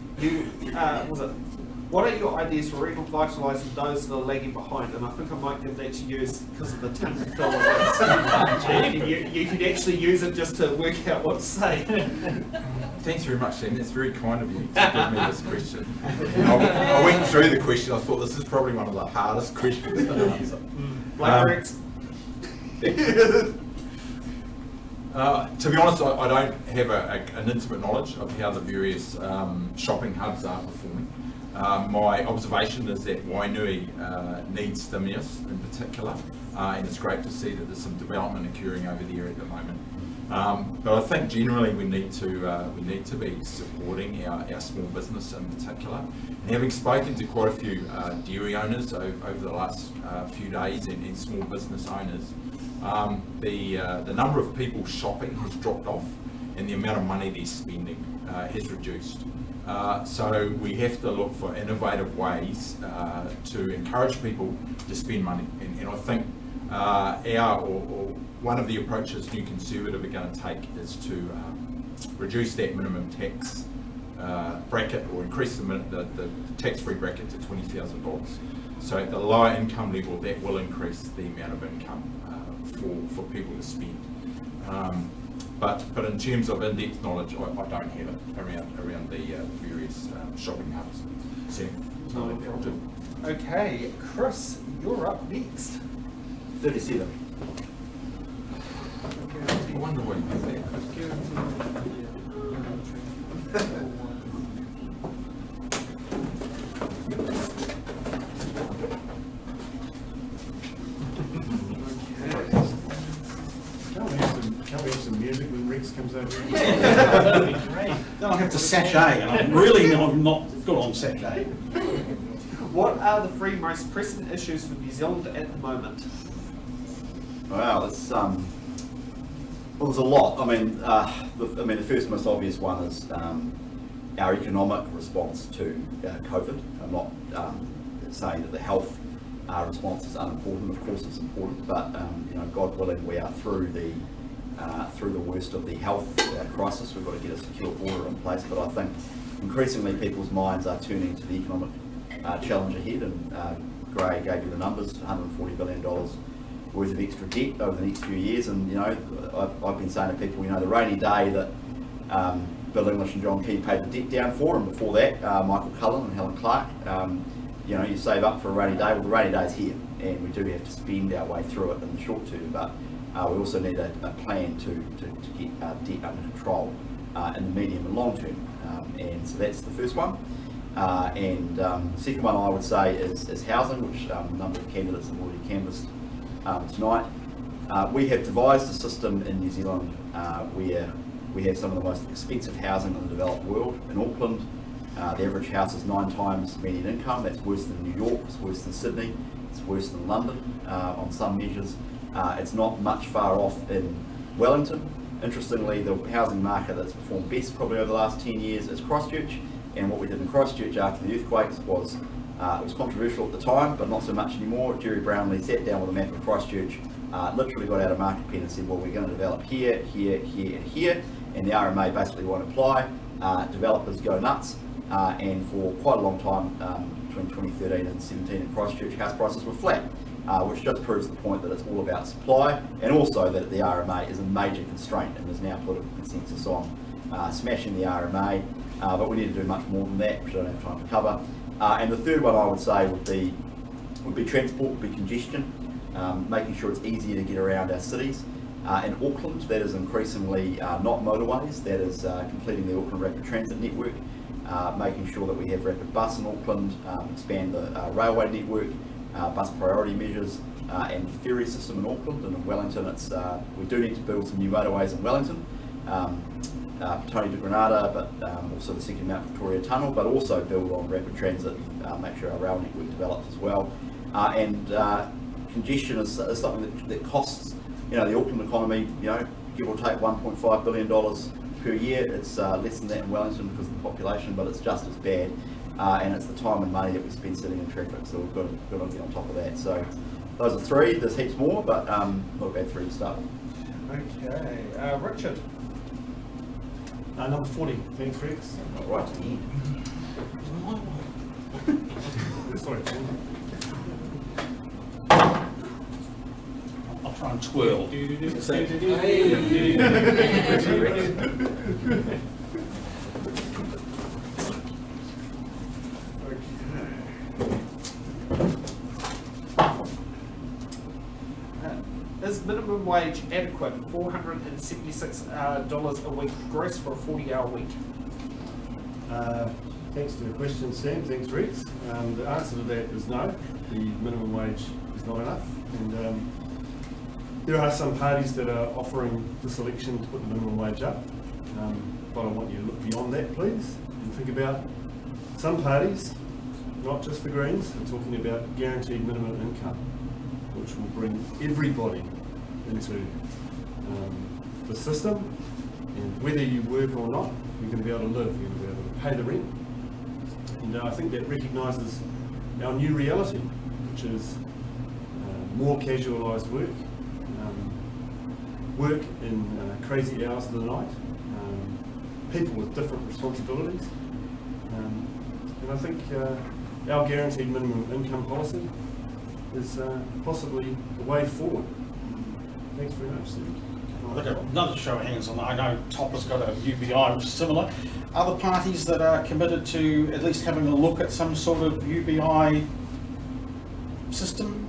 what are your ideas for revitalising those that are lagging behind? And I think I might give that to you because of the tin to fill it. You can actually use it just to work out what to say. Thanks very much, Sam. That's very kind of you to give me this question. I went through the question. I thought this is probably one of the hardest questions to answer. To be honest, I don't have an intimate knowledge of how the various shopping hubs are performing. My observation is that Wainui needs stimulus in particular, and it's great to see that there's some development occurring over there at the moment. But I think generally we need to be supporting our small business in particular. And having spoken to quite a few dairy owners over the last few days and small business owners, the number of people shopping has dropped off, and the amount of money they're spending has reduced. So we have to look for innovative ways to encourage people to spend money, and I think one of the approaches New Conservative are going to take is to reduce that minimum tax bracket, or increase the tax-free bracket to $20,000. So at the lower income level, that will increase the amount of income for people to spend. But in terms of in-depth knowledge, I don't have it around the various shopping hubs. Sam. Okay, Chris, you're up next. 37. I wonder what you Can't we have some music when Rex comes over? Then I'll have to sachet, and I'm really not good on sachet. What are the three most pressing issues for New Zealand at the moment? Wow, it's well, there's a lot. I mean, the first most obvious one is our economic response to COVID. I'm not saying that the health response is unimportant. Of course, it's important, but God willing, we are through the worst of the health crisis. We've got to get a secure border in place. But I think increasingly people's minds are turning to the economic challenge ahead. And Grae gave you the numbers: $140 billion worth of extra debt over the next few years. And I've been saying to people, the rainy day that Bill English and John Key paid the debt down for, and before that Michael Cullen and Helen Clark. You save up for a rainy day. Well, the rainy day is here, and we do have to spend our way through it in the short term. But we also need a plan to get our debt under control in the medium and long term. And so that's the first one. And the second one I would say is housing, which a number of candidates have already canvassed tonight. We have devised a system in New Zealand where we have some of the most expensive housing in the developed world. In Auckland, The average house is 9 times median income. That's worse than New York, it's worse than Sydney, it's worse than London on some measures. It's not much far off in Wellington. Interestingly, the housing market that's performed best probably over the last 10 years is Christchurch. And what we did in Christchurch after the earthquakes was, it was controversial at the time, but not so much anymore. Jerry Brownlee sat down with a map of Christchurch, literally got out a market pen and said, well, we're going to develop here, here, here, and here. And the RMA basically won't apply. Developers go nuts. And for quite a long time, between 2013 and 2017 in Christchurch, house prices were flat, which just proves the point that it's all about supply, and also that the RMA is a major constraint, and there's now political consensus on smashing the RMA, but we need to do much more than that, which I don't have time to cover. And the third one I would say would be transport, would be congestion, making sure it's easier to get around our cities. In Auckland, that is increasingly not motorways, that is completing the Auckland Rapid Transit Network, making sure that we have rapid bus in Auckland, expand the railway network, bus priority measures, and the ferry system in Auckland. And in Wellington, we do need to build some new motorways in Wellington, Tony to Granada, but also the second Mount Victoria Tunnel, but also build on rapid transit, make sure our rail network develops as well. And congestion is something that costs, the Auckland economy, give or take $1.5 billion per year. It's less than that in Wellington because of the population, but it's just as bad. And it's the time and money that we spend sitting in traffic, so we've got to get on top of that. So those are 3. There's heaps more, but not a bad 3 to start with. Okay, Richard. Number 40. Thanks, Rex. Right to the end. Sorry, Tim. I'll try and twirl. Is minimum wage adequate? $476 a week gross for a 40-hour week. Thanks for the question, Sam. Thanks, Rex. The answer to that is no. The minimum wage is not enough. And there are some parties that are offering the selection to put the minimum wage up. But I want you to look beyond that, please, and think about some parties, not just the Greens, are talking about guaranteed minimum income, which will bring everybody into the system, and whether you work or not, you're going to be able to live, you're going to be able to pay the rent. And I think that recognises our new reality, which is more casualised work, work in crazy hours of the night, people with different responsibilities, and I think our guaranteed minimum income policy is possibly the way forward. Thanks very much, Steve. Another show of hands on that. I know Topper's got a UBI which is similar. Other parties that are committed to at least having a look at some sort of UBI system?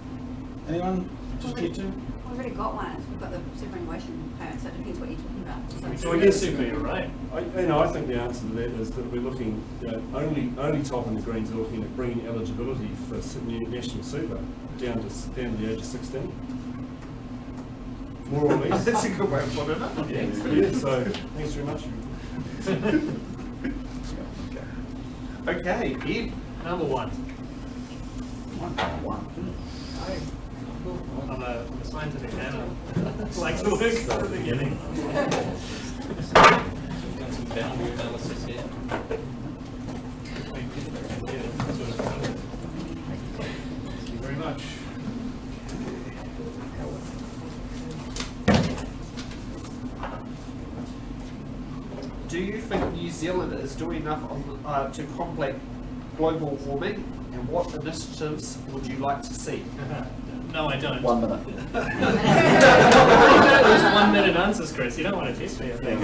Anyone? Just get to? We've already got one. We've got the superannuation payment, so it depends what you're talking about. So I guess you're right. I think the answer to that is that we're looking, only Top and the Greens are looking at bringing eligibility for Sydney National Super down to the age of 16. More or less. That's a good way of putting it. Yeah, so thanks very much. Okay, Ed. Number 1. One. I'm a scientific man. I like to work from the beginning. Done some boundary analysis here. Thank you very much. Do you think New Zealand is doing enough to combat global warming, and what initiatives would you like to see? No, I don't. 1 minute. Those 1 minute answers, Chris. You don't want to test me, I think.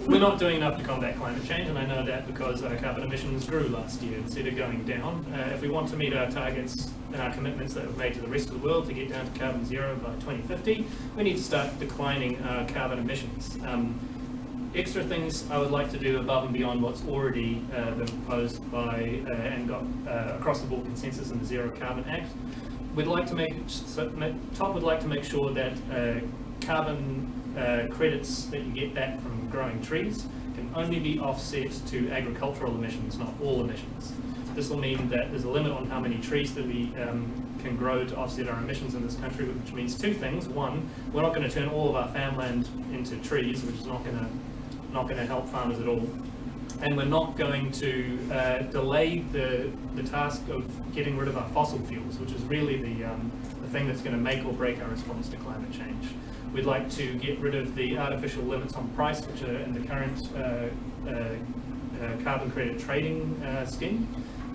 We're not doing enough to combat climate change, and I know that because our carbon emissions grew last year instead of going down. If we want to meet our targets and our commitments that we've made to the rest of the world to get down to carbon zero by 2050, we need to start declining our carbon emissions. Extra things I would like to do above and beyond what's already been proposed by and got across the board consensus in the Zero Carbon Act. We'd like to Top would like to make sure that carbon credits that you get back from growing trees can only be offset to agricultural emissions, not all emissions. This will mean that there's a limit on how many trees that we can grow to offset our emissions in this country, which means two things. One, we're not going to turn all of our farmland into trees, which is not going to help farmers at all. And we're not going to delay the task of getting rid of our fossil fuels, which is really the thing that's going to make or break our response to climate change. We'd like to get rid of the artificial limits on price, which are in the current carbon credit trading scheme.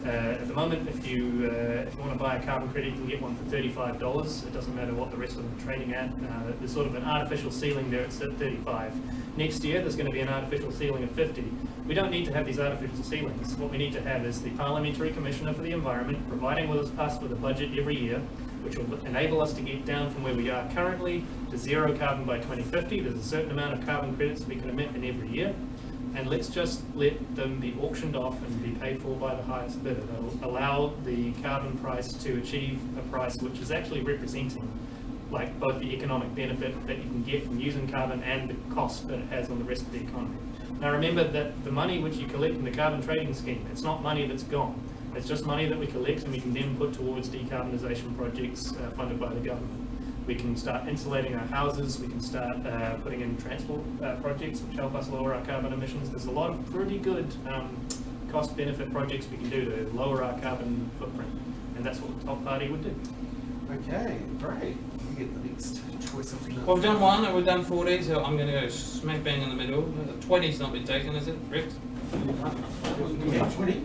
At the moment, if you want to buy a carbon credit, you can get one for $35. It doesn't matter what the rest of them are trading at. There's sort of an artificial ceiling there. It's at 35. Next year, there's going to be an artificial ceiling of 50. We don't need to have these artificial ceilings. What we need to have is the Parliamentary Commissioner for the Environment providing us with a budget every year, which will enable us to get down from where we are currently to zero carbon by 2050. There's a certain amount of carbon credits we can emit in every year. And let's just let them be auctioned off and be paid for by the highest bidder. That'll allow the carbon price to achieve a price which is actually representing like both the economic benefit that you can get from using carbon and the cost that it has on the rest of the economy. Now remember that the money which you collect in the carbon trading scheme, it's not money that's gone. It's just money that we collect and we can then put towards decarbonisation projects funded by the government. We can start insulating our houses, we can start putting in transport projects which help us lower our carbon emissions. There's a lot of pretty good cost-benefit projects we can do to lower our carbon footprint, and that's what the top party would do. Okay, great. You get the next choice of the Well, we've done 1 and we've done 40, so I'm going to go smack bang in the middle. 20's not been taken, is it? Correct? Yeah, 20.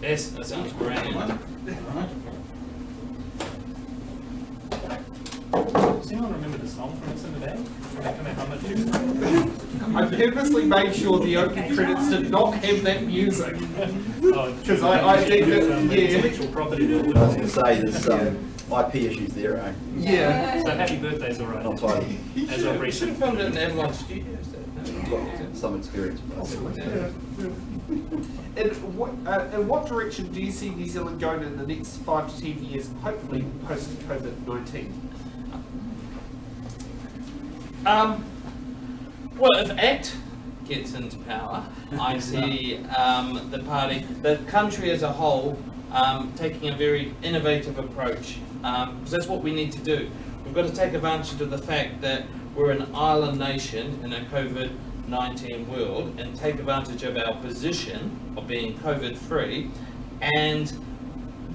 Yes, that sounds grand. Does anyone remember the song from It's in the Bag? Can I hum it too? I purposely made sure the open credits did not have that music. Because I think that, intellectual property law. I was going to say, there's IP issues there, eh? Yeah. So happy birthday's alright. Not title. As of We should recent. have filmed it in everyone's studios. Some experience. In what direction do you see New Zealand going in the next 5 to 10 years, hopefully post-COVID-19? Well, if ACT gets into power, I see the country as a whole, taking a very innovative approach, because that's what we need to do. We've got to take advantage of the fact that we're an island nation in a COVID-19 world and take advantage of our position of being COVID-free and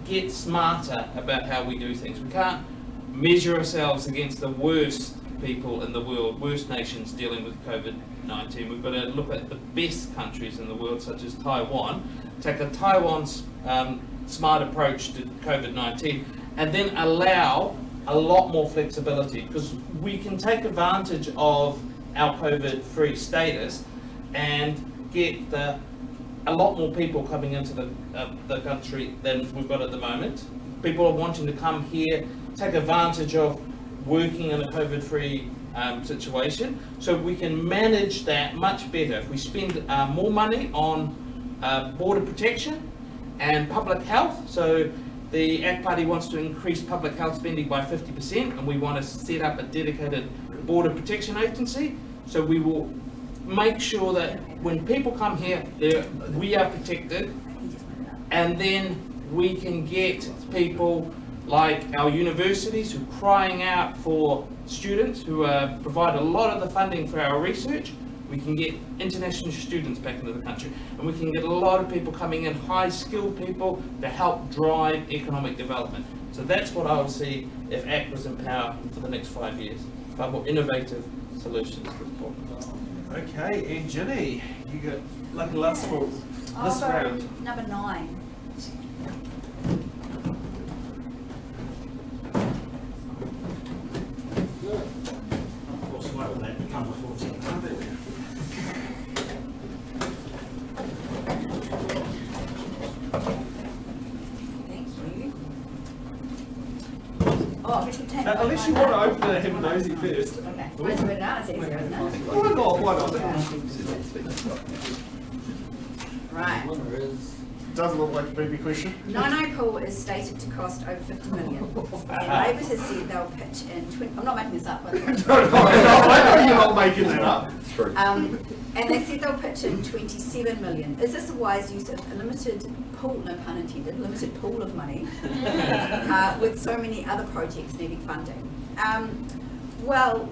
get smarter about how we do things. We can't measure ourselves against the worst people in the world, worst nations dealing with COVID-19. We've got to look at the best countries in the world, such as Taiwan, take a Taiwan's smart approach to COVID-19 and then allow a lot more flexibility, because we can take advantage of our COVID-free status and get a lot more people coming into the country than we've got at the moment. People are wanting to come here, take advantage of working in a COVID-free situation, so we can manage that much better. If we spend more money on border protection and public health, so the ACT Party wants to increase public health spending by 50%, and we want to set up a dedicated border protection agency. So we will make sure that when people come here, we are protected, and then we can get people like our universities who are crying out for students who provide a lot of the funding for our research. We can get international students back into the country, and we can get a lot of people coming in, high-skilled people, to help drive economic development. So that's what I would see if ACT was in power for the next 5 years. 5 more innovative solutions to the problem. Okay, and Ginny, you got lucky last for this I'll go round. number 9. Unless you want to open it and have a nosy first. Okay, let's read it out. It's easier, isn't it? Why not? Why not? Right. Doesn't look like a baby question. Nino Pool is stated to cost over 50 million. And Labour has said they'll pitch in I'm not making this up, by the way. No, I know you're not making that up. True. And they said they'll pitch in 27 million. Is this a wise use of a limited pool, no pun intended, limited pool of money, with so many other projects needing funding? Well,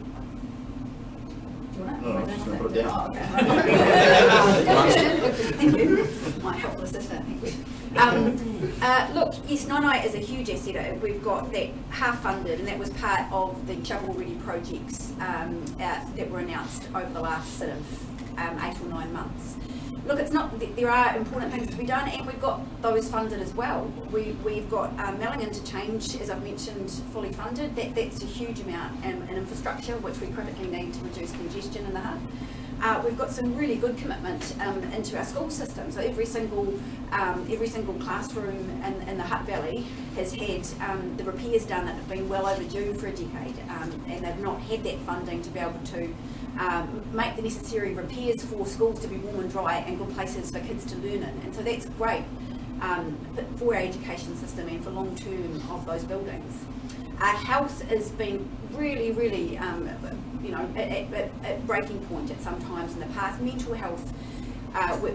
do you want to? No, I'm just going to put it down. Oh, okay. Thank you. My helpful assistant, thank you. Look, yes, Nonai is a huge asset. We've got that half funded, and that was part of the shovel-ready projects that were announced over the last sort of 8 or 9 months. Look, it's not. There are important things to be done, and we've got those funded as well. We've got Melling Interchange, as I've mentioned, fully funded. That's a huge amount in infrastructure, which we critically need to reduce congestion in the Hutt. We've got some really good commitment into our school system. So every single classroom in the Hutt Valley has had the repairs done that have been well overdue for a decade, and they've not had that funding to be able to make the necessary repairs for schools to be warm and dry and good places for kids to learn in. And so that's great for our education system and for long term of those buildings. Health has been really, really, at breaking point at some times in the past. Mental health,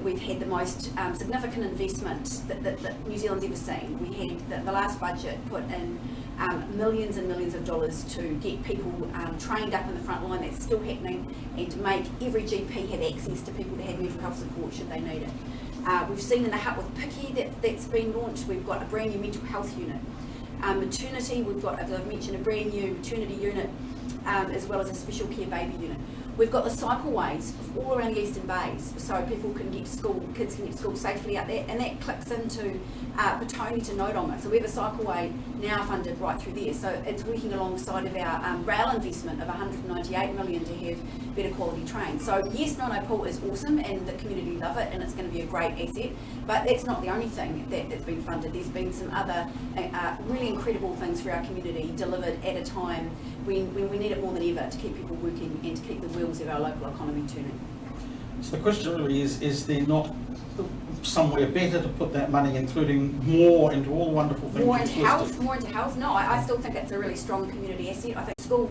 we've had the most significant investment that New Zealand's ever seen. We had the last budget put in millions and millions of dollars to get people trained up in the front line. That's still happening, and to make every GP have access to people to have mental health support should they need it. We've seen in the Hutt with Picky that's been launched. We've got a brand new mental health unit. Maternity, we've got, as I've mentioned, a brand new maternity unit, as well as a special care baby unit. We've got the cycleways all around the Eastern Bays, so people can get to school, kids can get to school safely out there, and that clicks into Petone to Nodonga. So we have a cycleway now funded right through there. So it's working alongside of our rail investment of 198 million to have better quality trains. So yes, Nono Pool is awesome, and the community love it, and it's going to be a great asset. But that's not the only thing that's been funded. There's been some other really incredible things for our community delivered at a time when we need it more than ever to keep people working and to keep the wheels of our local economy turning. So the question really is there not somewhere better to put that money, including more into all the wonderful things? More into health? No, I still think it's a really strong community asset. I think school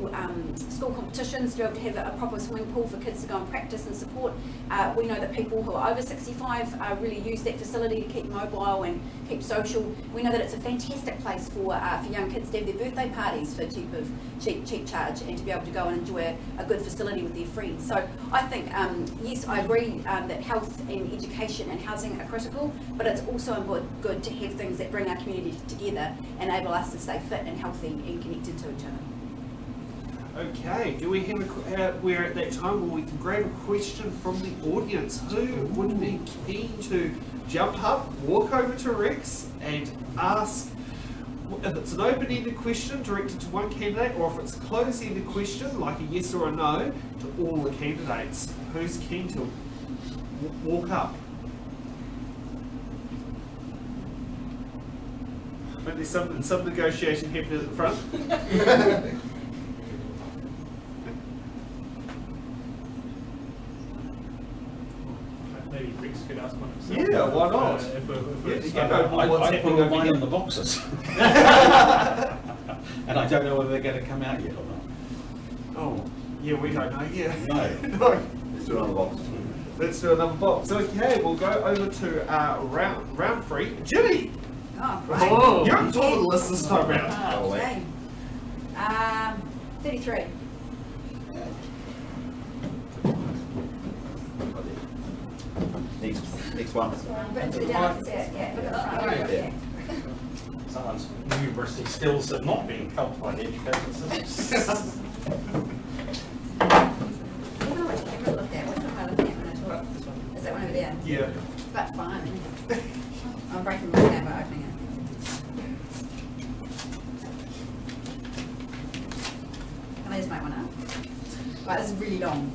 competitions, to be able to have a proper swimming pool for kids to go and practice and support. We know that people who are over 65 really use that facility to keep mobile and keep social. We know that it's a fantastic place for young kids to have their birthday parties for cheap charge, and to be able to go and enjoy a good facility with their friends. So I think, yes, I agree that health and education and housing are critical, but it's also good to have things that bring our community together, enable us to stay fit and healthy and connected to each other. Okay, do we have we're at that time where we can grab a question from the audience? Who would be keen to jump up, walk over to Rex and ask, if it's an open-ended question directed to one candidate, or if it's a closed-ended question like a yes or a no to all the candidates? Who's keen to walk up? I think there's some negotiation happening at the front. Maybe Rex could ask one himself. Yeah, why not? I put all mine in the boxes. And I don't know whether they're going to come out yet or not. Oh, yeah, we don't know yet. No. No. Let's do another box. Let's do another box. Okay, we'll go over to round 3. Ginny! Oh, great. Oh, you're on top of the list this time round. Okay. 33. Next one. But to the down, yeah, look at the front. Yeah. Someone's numeracy skills have not been helped by the education system. What do I look at? What am I looking at when I talk? Is that one over there? Yeah. But fine. I'm breaking my tab by opening it. Can I just make one up? Right, this is really long.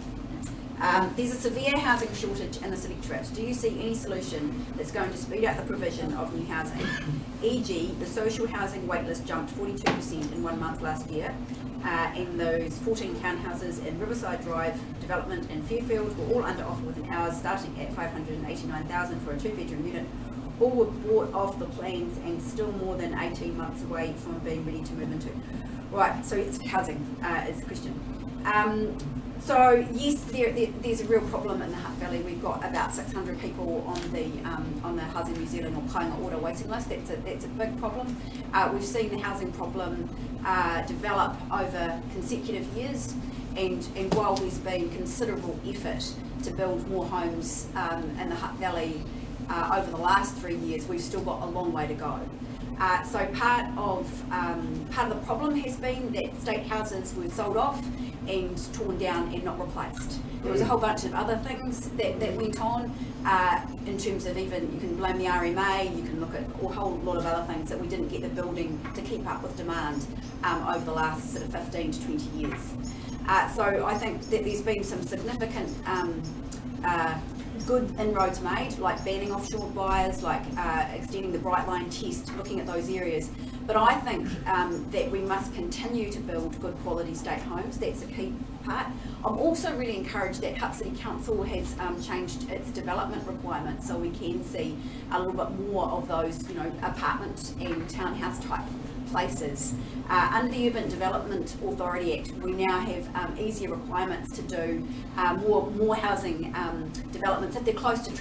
There's a severe housing shortage in this electorate. Do you see any solution that's going to speed up the provision of new housing? E.g., the social housing waitlist jumped 42% in 1 month last year, and those 14 townhouses in Riverside Drive development in Fairfield were all under offer within hours, starting at $589,000 for a 2-bedroom unit. All were bought off the plans and still more than 18 months away from being ready to move into. Right, so it's housing is the question. So yes, there's a real problem in the Hutt Valley. We've got about 600 people on the Housing New Zealand or Kāinga Ora waiting list. That's a big problem. We've seen the housing problem develop over consecutive years, and while there's been considerable effort to build more homes in the Hutt Valley over the last 3 years, we've still got a long way to go. So part of the problem has been that state houses were sold off and torn down and not replaced. There was a whole bunch of other things that went on in terms of, even you can blame the RMA, you can look at a whole lot of other things, that we didn't get the building to keep up with demand over the last sort of 15 to 20 years. So I think that there's been some significant good inroads made, like banning offshore buyers, like extending the Bright Line test, looking at those areas. But I think that we must continue to build good quality state homes. That's a key part. I'm also really encouraged that Hutt City Council has changed its development requirements, so we can see a little bit more of those, apartment and townhouse type places. Under the Urban Development Authority Act, we now have easier requirements to do more housing developments if they're close to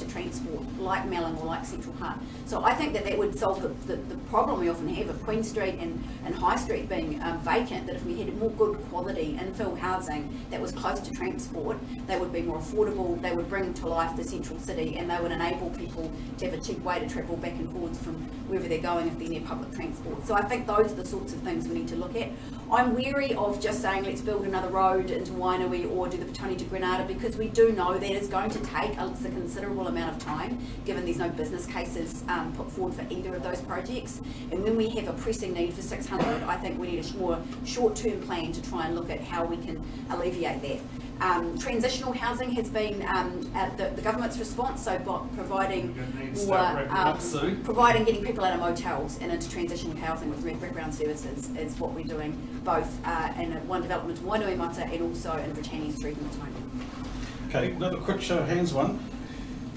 transport, like Melling or like Central Hutt. So I think that would solve the problem we often have of Queen Street and High Street being vacant. That if we had more good quality infill housing that was close to transport, they would be more affordable. They would bring to life the central city, and they would enable people to have a cheap way to travel back and forwards from wherever they're going if they're near public transport. So I think those are the sorts of things we need to look at. I'm wary of just saying let's build another road into Wainui or do the Petone to Granada, because we do know that it's going to take a considerable amount of time, given there's no business cases put forward for either of those projects. And when we have a pressing need for 600, I think we need a more short-term plan to try and look at how we can alleviate that. Transitional housing has been the government's response, so providing getting people out of motels and into transitional housing with wraparound services is what we're doing, both in one development in Wainuiomata and also in Britannia Street in Petone. Okay, another quick show of hands one.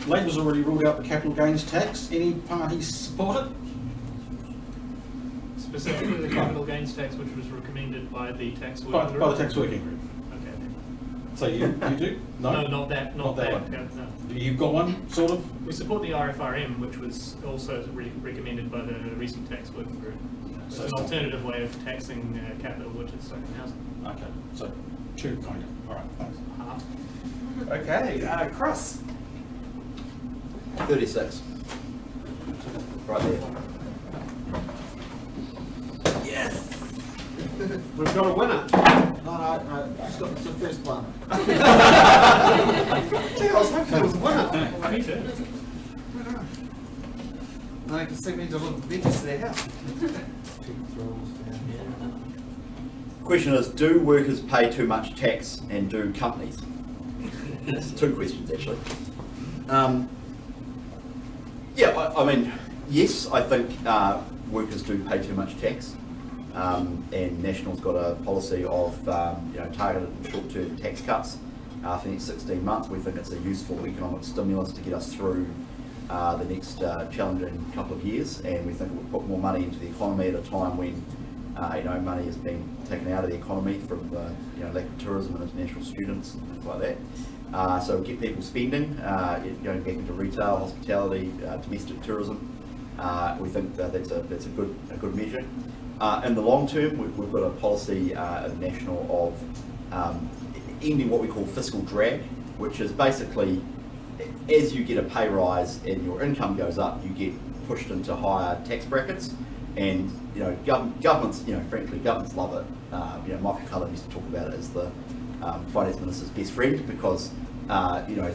Labor's already ruled out the capital gains tax. Any parties support it? Specifically the capital gains tax, which was recommended by the tax working group? By the tax working group. So you do? No, not that one. No. You've got one, sort of? We support the RFRM, which was also recommended by the recent tax working group. So it's an alternative way of taxing capital, which is second housing. Okay, so two kind of. All right, thanks. Half. Okay, Chris. 36. Right there. Yes! We've got a winner. No, just got the first one. Gee, I was hoping there was a winner. Me too. I can see me to look benches to their house. Question is, do workers pay too much tax, and do companies? It's two questions actually. I mean, yes, I think workers do pay too much tax, and National's got a policy of targeted short-term tax cuts for the next 16 months. We think it's a useful economic stimulus to get us through the next challenging couple of years, and we think it will put more money into the economy at a time when money is being taken out of the economy from the lack of tourism and international students and things like that. So get people spending, going back into retail, hospitality, domestic tourism. We think that's a good measure. In the long term, we've got a policy at National of ending what we call fiscal drag, which is basically as you get a pay rise and your income goes up, you get pushed into higher tax brackets. And governments, frankly, governments love it. Michael Cullen used to talk about it as the finance minister's best friend, because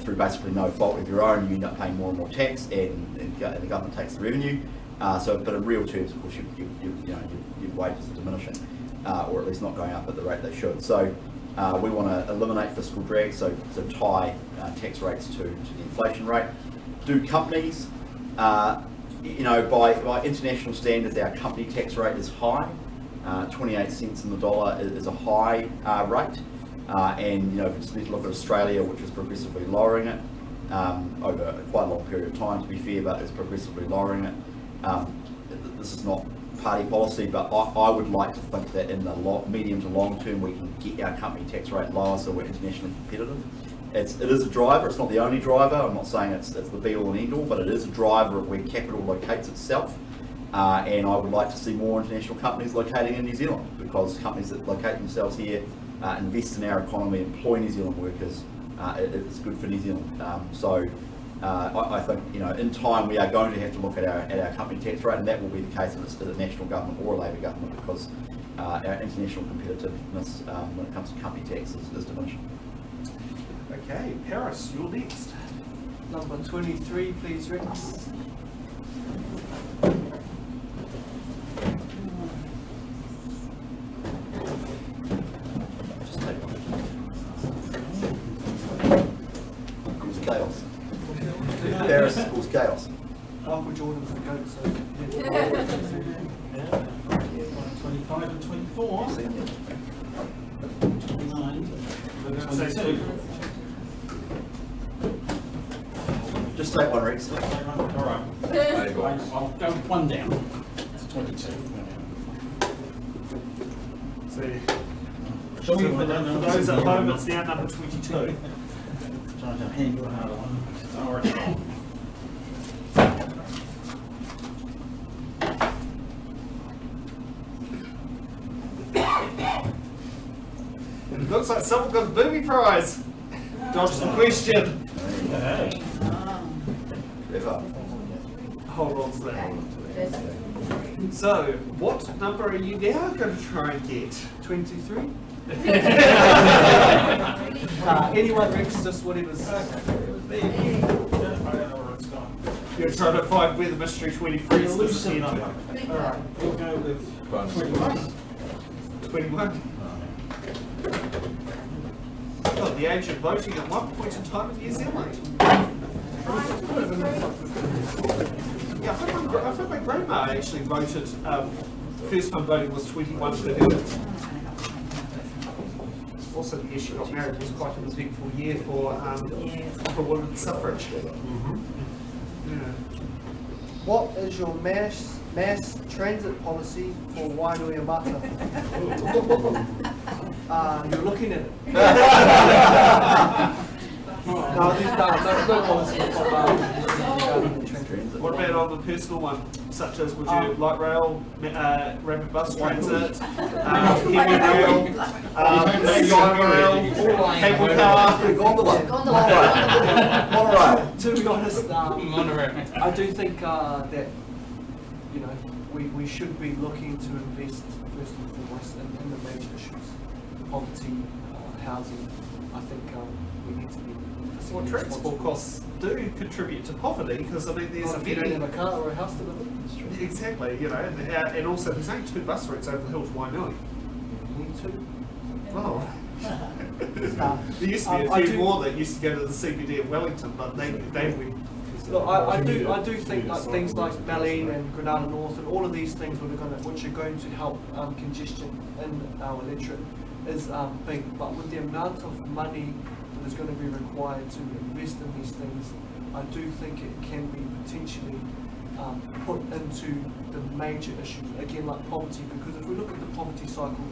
through basically no fault of your own, you end up paying more and more tax, and the government takes the revenue. But in real terms, of course, your wages are diminishing, or at least not going up at the rate they should. So we want to eliminate fiscal drag, so tie tax rates to the inflation rate. Do companies? By international standards, our company tax rate is high. 28 cents in the dollar is a high rate. And if we just need to look at Australia, which is progressively lowering it over quite a long period of time, to be fair, but is progressively lowering it. This is not party policy, but I would like to think that in the medium to long term we can get our company tax rate lower so we're internationally competitive. It is a driver, it's not the only driver. I'm not saying it's the be all and end all, but it is a driver of where capital locates itself. And I would like to see more international companies locating in New Zealand, because companies that locate themselves here invest in our economy, employ New Zealand workers. It's good for New Zealand. I think, you know, in time we are going to have to look at our company tax rate, and that will be the case if it's the national government or a Labour government, because our international competitiveness when it comes to company tax is diminishing. Okay, Paris, you're next. Number 23, please, Rex. Just take one. Cause chaos. Paris equals chaos. Michael Jordan's the GOAT, so... 25 and 24. 29. Just take one, Rex. All right. I'll go one down. It's 22. So, for those at home, it's now number 22. Trying to hand you a hard one. All right. It looks like someone got a booby prize. Dodge the question. Hey. Clever. Hold on to that. So, what number are you now going to try and get? 23? Anyone, Rex, just whatever's... You're trying to find where the mystery 23 is. Loosen All up. right, We'll go with 21. 21. Oh, the age of voting at one point in time in New Zealand. Yeah, I think my grandma actually voted. First time voting was 21 for her. Also, the year she got married was quite an eventful year for women's suffrage. Yeah. What is your mass transit policy for Winiata? You're looking at it. No, there's no policy for What about on the personal one, such as would you light rail, rapid bus transit, heavy rail, sky rail, cable car, Gondola. Monorail. To be honest, I do think that, you know, we should be looking to invest first and foremost in the major issues, poverty, housing. I think we need to be. Well, transport costs do contribute to poverty, because I mean there's If you don't have a car or a house to live in. Exactly, you know, and also there's only 2 bus routes over the hill to Wainui. Me too. Oh. There used to be a few more that used to go to the CBD of Wellington, but they went. Look, I do think like things like Ballyne and Granada North and all of these things which are going to help congestion in our electorate is big, but with the amount of money that is going to be required to invest in these things, I do think it can be potentially put into the major issues, again like poverty, because if we look at the poverty cycle,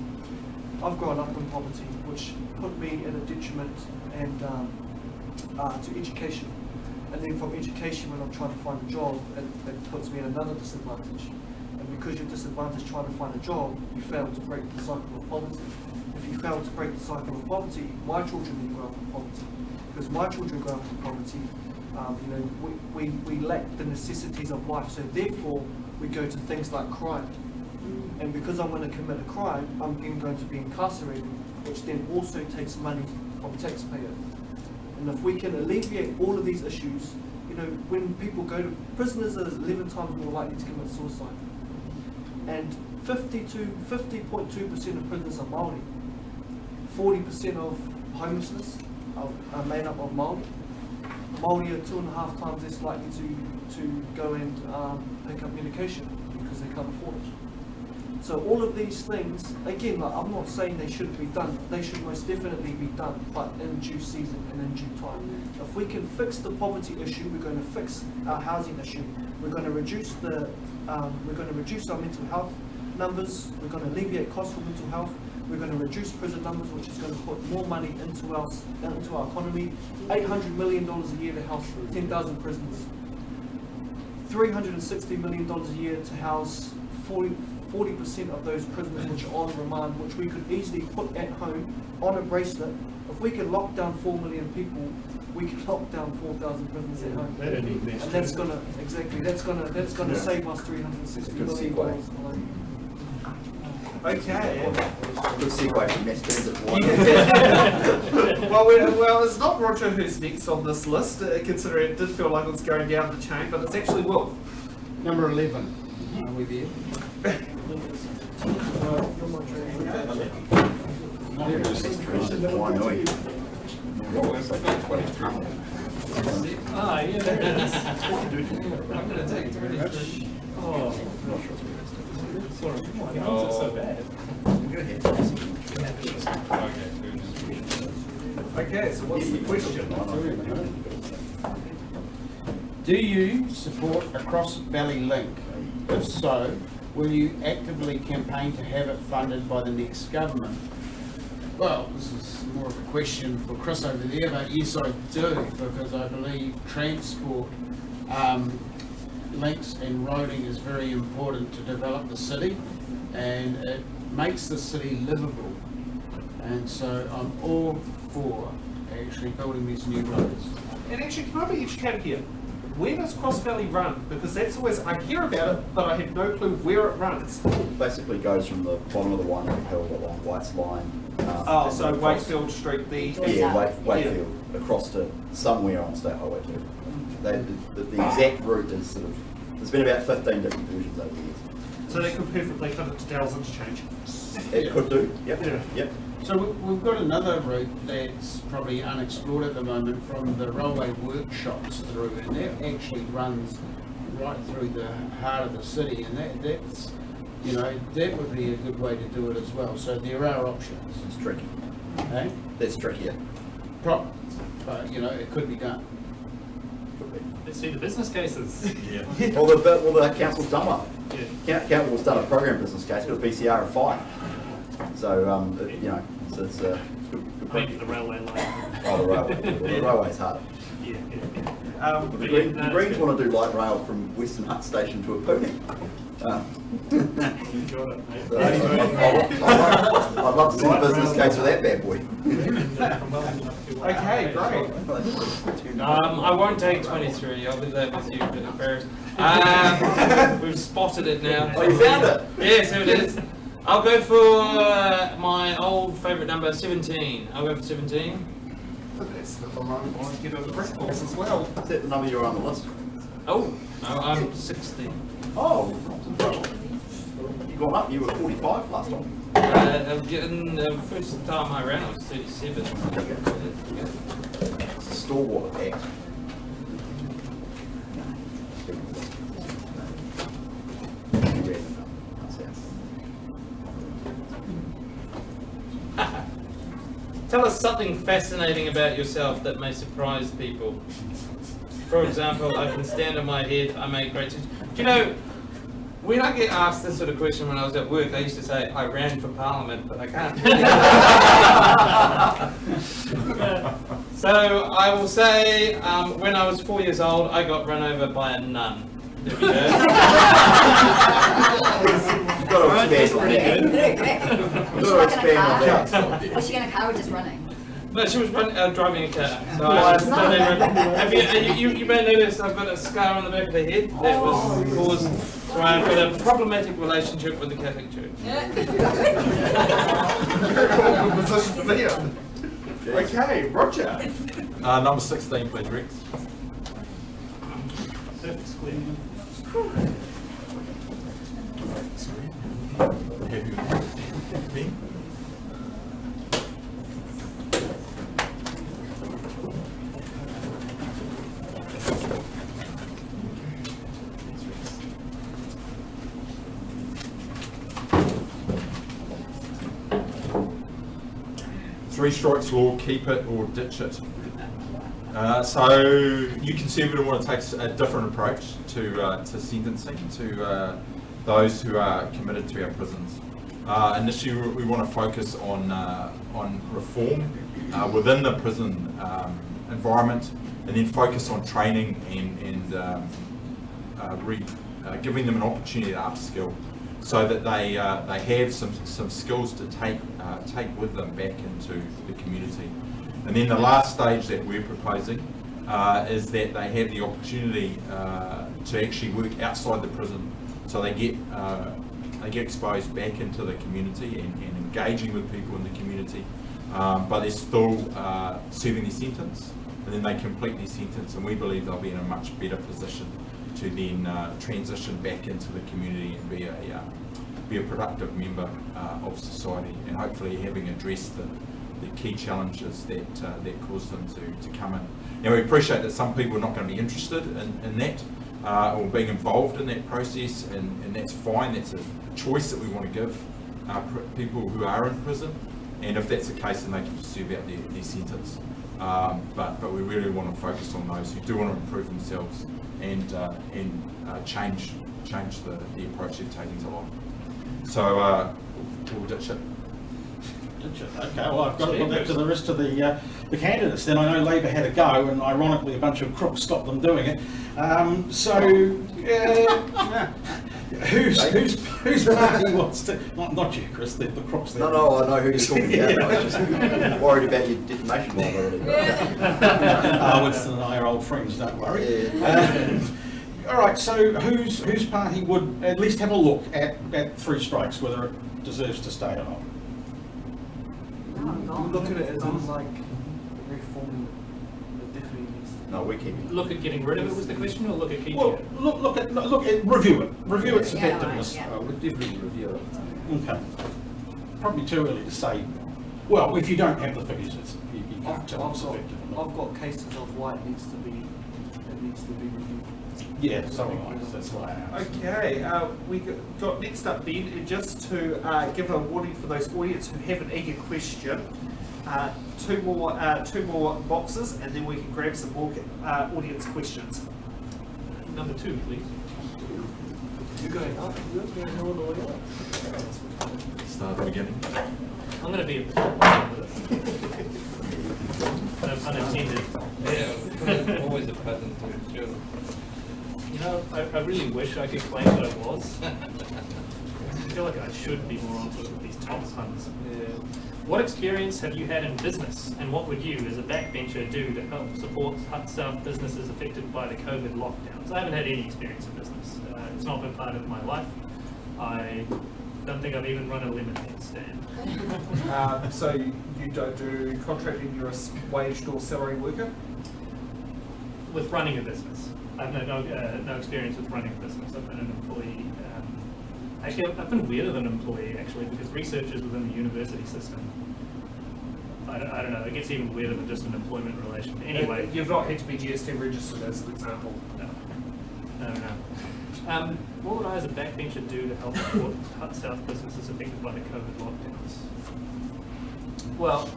I've grown up in poverty, which put me at a detriment and to education. And then from education, when I'm trying to find a job, it puts me at another disadvantage. And because you're disadvantaged trying to find a job, you fail to break the cycle of poverty. If you fail to break the cycle of poverty, my children will grow up in poverty. Because my children grow up in poverty, you know, we lack the necessities of life. So therefore, we go to things like crime. And because I'm going to commit a crime, I'm then going to be incarcerated, which then also takes money from taxpayers. And if we can alleviate all of these issues, you know, when people go to prisoners are 11 times more likely to commit suicide. And 50.2% of prisoners are Māori. 40% of homelessness are made up of Māori. Māori are 2.5 times less likely to go and pick up medication because they can't afford it. So all of these things, again, like, I'm not saying they shouldn't be done. They should most definitely be done, but in due season and in due time. If we can fix the poverty issue, we're going to fix our housing issue. We're going to reduce our mental health numbers. We're going to alleviate costs for mental health. We're going to reduce prison numbers, which is going to put more money into our economy. $800 million a year to house 10,000 prisoners. $360 million a year to house 40% of those prisoners which are on remand, which we could easily put at home on a bracelet. If we can lock down 4 million people, we can lock down 4,000 prisoners at home. And that's gonna save us $360 million. Okay. Good segue from mass transit. Well, it's not Roger who's next on this list, considering it did feel like it was going down the chain, but it's actually Wilf. Number 11. Are we there? Ah, yeah, there it is. I'm going to take 23. Oh, sorry. Why is it so bad? Okay, so what's the question? Do you support a Cross Valley link? If so, will you actively campaign to have it funded by the next government? Well, this is more of a question for Chris over there, but yes, I do, because I believe transport links and roading is very important to develop the city, and it makes the city livable. And so I'm all for actually building these new roads. And actually, can I be educated here? Where does Cross Valley run? Because that's always, I hear about it, but I have no clue where it runs. Basically goes from the bottom of the Waitangi Hill along White's Line. So Wakefield Street, Wakefield, across to somewhere on State Highway 2. The exact route is sort of, there's been about 15 different versions over the years. So they could perfectly fit it to Dow's Interchange. It could do, yep. So we've got another route that's probably unexplored at the moment from the railway workshops through, and that actually runs right through the heart of the city, and that's, you know, that would be a good way to do it as well. So there are options. It's tricky. Eh? That's trickier. But, you know, it could be done. Let's see the business cases. Yeah. Well, the council's done one. Yeah. Council's done a program business case, got a BCR of 5. So, you know, so it's good. Paying for the railway line. Oh, the railway. The railway's harder. Yeah. The Greens want to do light rail from Western Hutt Station to a Puni. You got it, mate. So, I'd love to see the business case for that bad boy. Okay, great. I won't take 23. I'll leave that with you, bit embarrassed. We've spotted it now. Oh, you found it? Yes, here it is. I'll go for my old favourite number, 17. I'll go for 17. That's the one I want to get on the brick course as well. Is that the number you're on the list? Oh, no, I'm 60. Oh, you gone up. You were 45 last time. The first time I ran, I was 37. It's a stalwart act. Tell us something fascinating about yourself that may surprise people. For example, I can stand on my head, I make great... Do you know, when I get asked this sort of question when I was at work, I used to say, I ran for Parliament, but I can't. So I will say, when I was 4 years old, I got run over by a nun. There we go. You've got to expand on that. You've got to expand on that. Was she in a car or just running? No, she was driving a car. So you may notice I've got a scar on the back of the head that was caused by I've got a problematic relationship with the Catholic Church. Okay, Roger. Number 16, please, Rex. Surface clear. Happy with that? Ben? 3 strikes law, keep it or ditch it. So you Conservative want to take a different approach to sentencing to those who are committed to our prisons. Initially, we want to focus on reform within the prison environment, and then focus on training and giving them an opportunity to upskill, so that they have some skills to take with them back into the community. And then the last stage that we're proposing is that they have the opportunity to actually work outside the prison, so they get exposed back into the community and engaging with people in the community, but they're still serving their sentence, and then they complete their sentence, and we believe they'll be in a much better position to then transition back into the community and be a productive member of society, and hopefully having addressed the key challenges that caused them to come in. Now, we appreciate that some people are not going to be interested in that or being involved in that process, and that's fine. That's a choice that we want to give people who are in prison, and if that's the case, then they can just serve out their sentence. But we really want to focus on those who do want to improve themselves and change the approach they're taking to life. So we'll ditch it. Okay, well, I've got to put that to the rest of the candidates. Then I know Labor had a go, and ironically, a bunch of crooks stopped them doing it. Whose party wants to? Not you, Chris. The crooks. There. No, I know who you're talking about. I was just worried about your defamation liability. Winston and I are old friends. Don't worry. All right. So, whose party would at least have a look at 3 strikes, whether it deserves to stay or not? Look at it as in like reforming the definitely needs to. No, we keep. Look at getting rid of it was the question, or look at keeping Well, it? look at review its effectiveness. Yeah. I would definitely review it. Okay. Probably too early to say. Well, if you don't have the figures, you can't tell it's effective or not. I've got cases of why it needs to be reviewed. Yeah, something like that. That's why I asked. Okay, we got next up, Ben, just to give a warning for those audience who have an eager question. 2 more boxes, and then we can grab some more audience questions. Number 2, please. You're going up, you're going all the way up. Start at the beginning. I'm going to be a bit unintended. Yeah, always a pattern to it, sure. You know, I really wish I could claim that I was. I feel like I should be more onto it with these top puns. What experience have you had in business, and what would you, as a backbencher, do to help support Hutt South businesses affected by the COVID lockdowns? I haven't had any experience in business. It's not been part of my life. I don't think I've even run a lemonade stand. So you don't do contracting, you're a waged or salary worker? With running a business. I've no experience with running a business. I've been an employee. Actually, I've been weirder than an employee, actually, because research is within the university system. I don't know, it gets even weirder than just an employment relation. Anyway. You've not had to be GST registered, as an example. No. What would I, as a backbencher, do to help support Hutt South businesses affected by the COVID lockdowns? Well,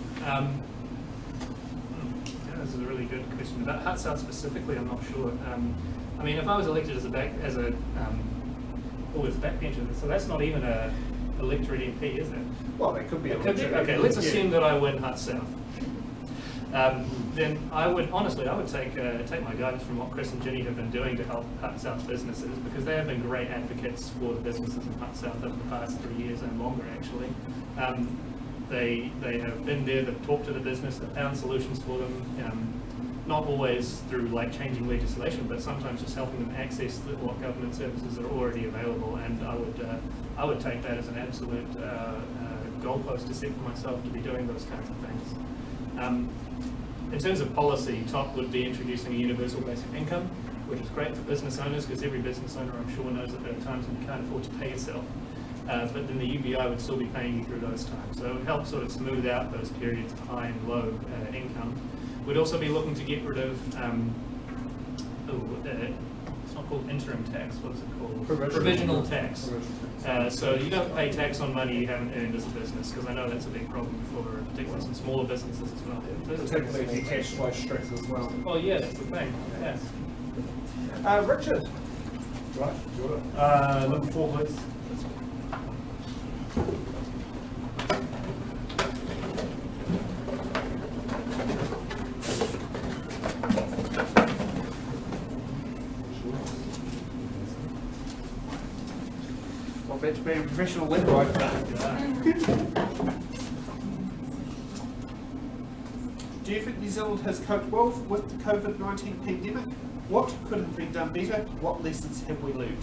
this is a really good question. About Hutt South specifically, I'm not sure. I mean, if I was elected as a backbencher, so that's not even a electorate MP, is it? Well, they could be. Okay, let's assume that I win Hutt South. Then I would take my guidance from what Chris and Ginny have been doing to help Hutt South businesses, because they have been great advocates for the businesses in Hutt South over the past 3 years and longer, actually. They have been there, they've talked to the business, they've found solutions for them, not always through like changing legislation, but sometimes just helping them access what government services are already available. And I would take that as an absolute goalpost to set for myself to be doing those kinds of things. In terms of policy, TOP would be introducing a universal basic income, which is great for business owners, because every business owner, I'm sure, knows that there are times when you can't afford to pay yourself. But then the UBI would still be paying you through those times. So it would help sort of smooth out those periods of high and low income. We'd also be looking to get rid of it's not called interim tax, what is it called? Provisional tax. So you don't pay tax on money you haven't earned as a business, because I know that's a big problem for particularly some smaller businesses as well. Typically cash flow stress as well. Well, yeah, that's the thing, yeah. Richard. Right, number 4, please. Not bad to be a professional letter writer. Do you think New Zealand has coped well with the COVID-19 pandemic? What could have been done better? What lessons have we learned?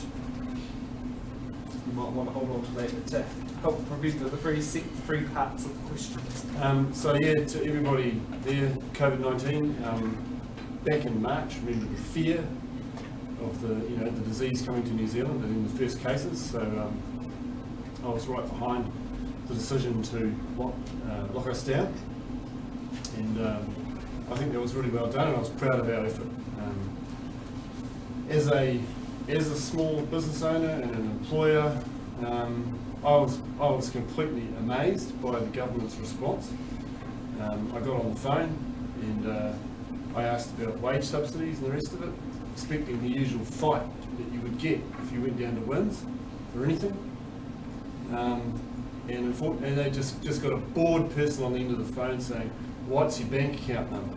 You might want to hold on to that to help prevent the three parts of the questions. So yeah, to everybody there, COVID-19, back in March, remember the fear of the disease coming to New Zealand and in the first cases. So I was right behind the decision to lock us down, and I think that was really well done, and I was proud of our effort. As a small business owner and an employer, I was completely amazed by the government's response. I got on the phone and I asked about wage subsidies and the rest of it, expecting the usual fight that you would get if you went down to Wins or anything. And they just got a bored person on the end of the phone saying, "What's your bank account number?"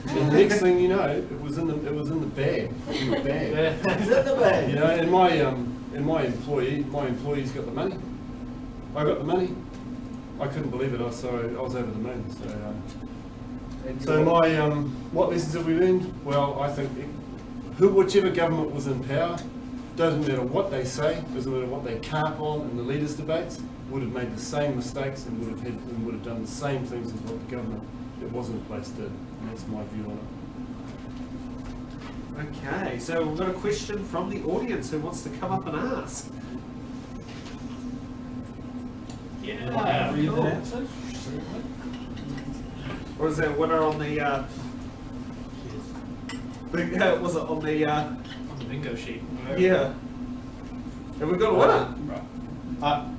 And the next thing you know, it was in the bag. In the bag. It's in the bag. You know, and my employees got the money. I got the money. I couldn't believe it. I was over the moon. So what lessons have we learned? Well, I think whichever government was in power, doesn't matter what they say, doesn't matter what they carp on in the leaders' debates, would have made the same mistakes and would have done the same things as what the government that was in place did. And that's my view on it. Okay, so we've got a question from the audience who wants to come up and ask. Yeah, cool. Or is there a winner on the was it on the on the bingo sheet. yeah. Have we got a winner?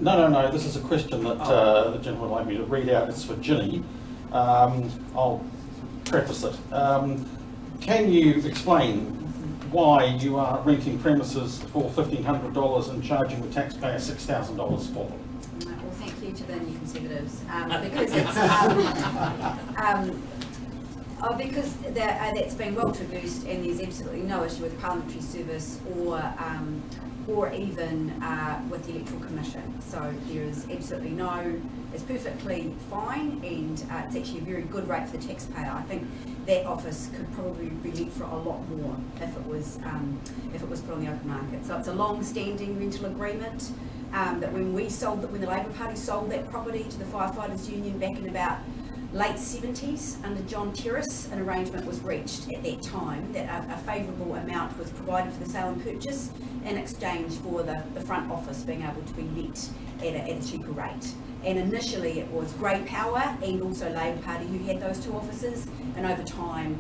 No. This is a question that the gentleman would like me to read out. It's for Ginny. I'll preface it. Can you explain why you are renting premises for $1,500 and charging the taxpayer $6,000 for them? Well, thank you to the New Conservatives, because it's because that's been well traversed, and there's absolutely no issue with parliamentary service or even with the Electoral Commission. So there is absolutely no. It's perfectly fine, and it's actually a very good rate for the taxpayer. I think that office could probably be let for a lot more if it was put on the open market. So it's a long-standing rental agreement that when the Labor Party sold that property to the Firefighters Union back in about late 70s under John Terrace, an arrangement was reached at that time that a favourable amount was provided for the sale and purchase in exchange for the front office being able to be let at a cheaper rate. And initially it was Grae Power and also Labor Party who had those two offices, and over time,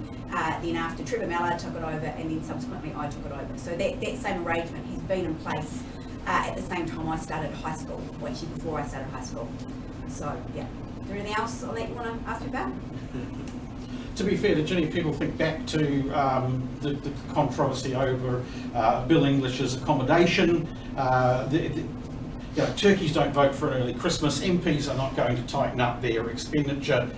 then after Trevor Mallard took it over, and then subsequently I took it over. So that same arrangement has been in place at the same time I started high school, well, actually before I started high school. So yeah. Is there anything else on that you want to ask me about? To be fair to Ginny, people think back to the controversy over Bill English's accommodation. Turkeys don't vote for an early Christmas. MPs are not going to tighten up their expenditure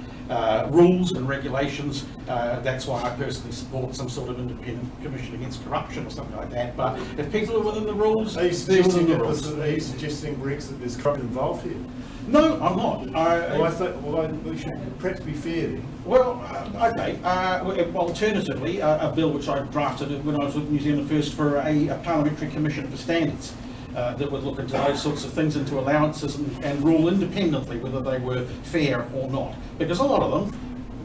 rules and regulations. That's why I personally support some sort of independent commission against corruption or something like that. But if people are within the rules, Are you suggesting Brexit there's corruption involved here? No, I'm not. We should perhaps be fair then. Well, okay. Alternatively, a bill which I drafted when I was with New Zealand First for a parliamentary commission for standards that would look into those sorts of things, into allowances and rule independently whether they were fair or not. Because a lot of them,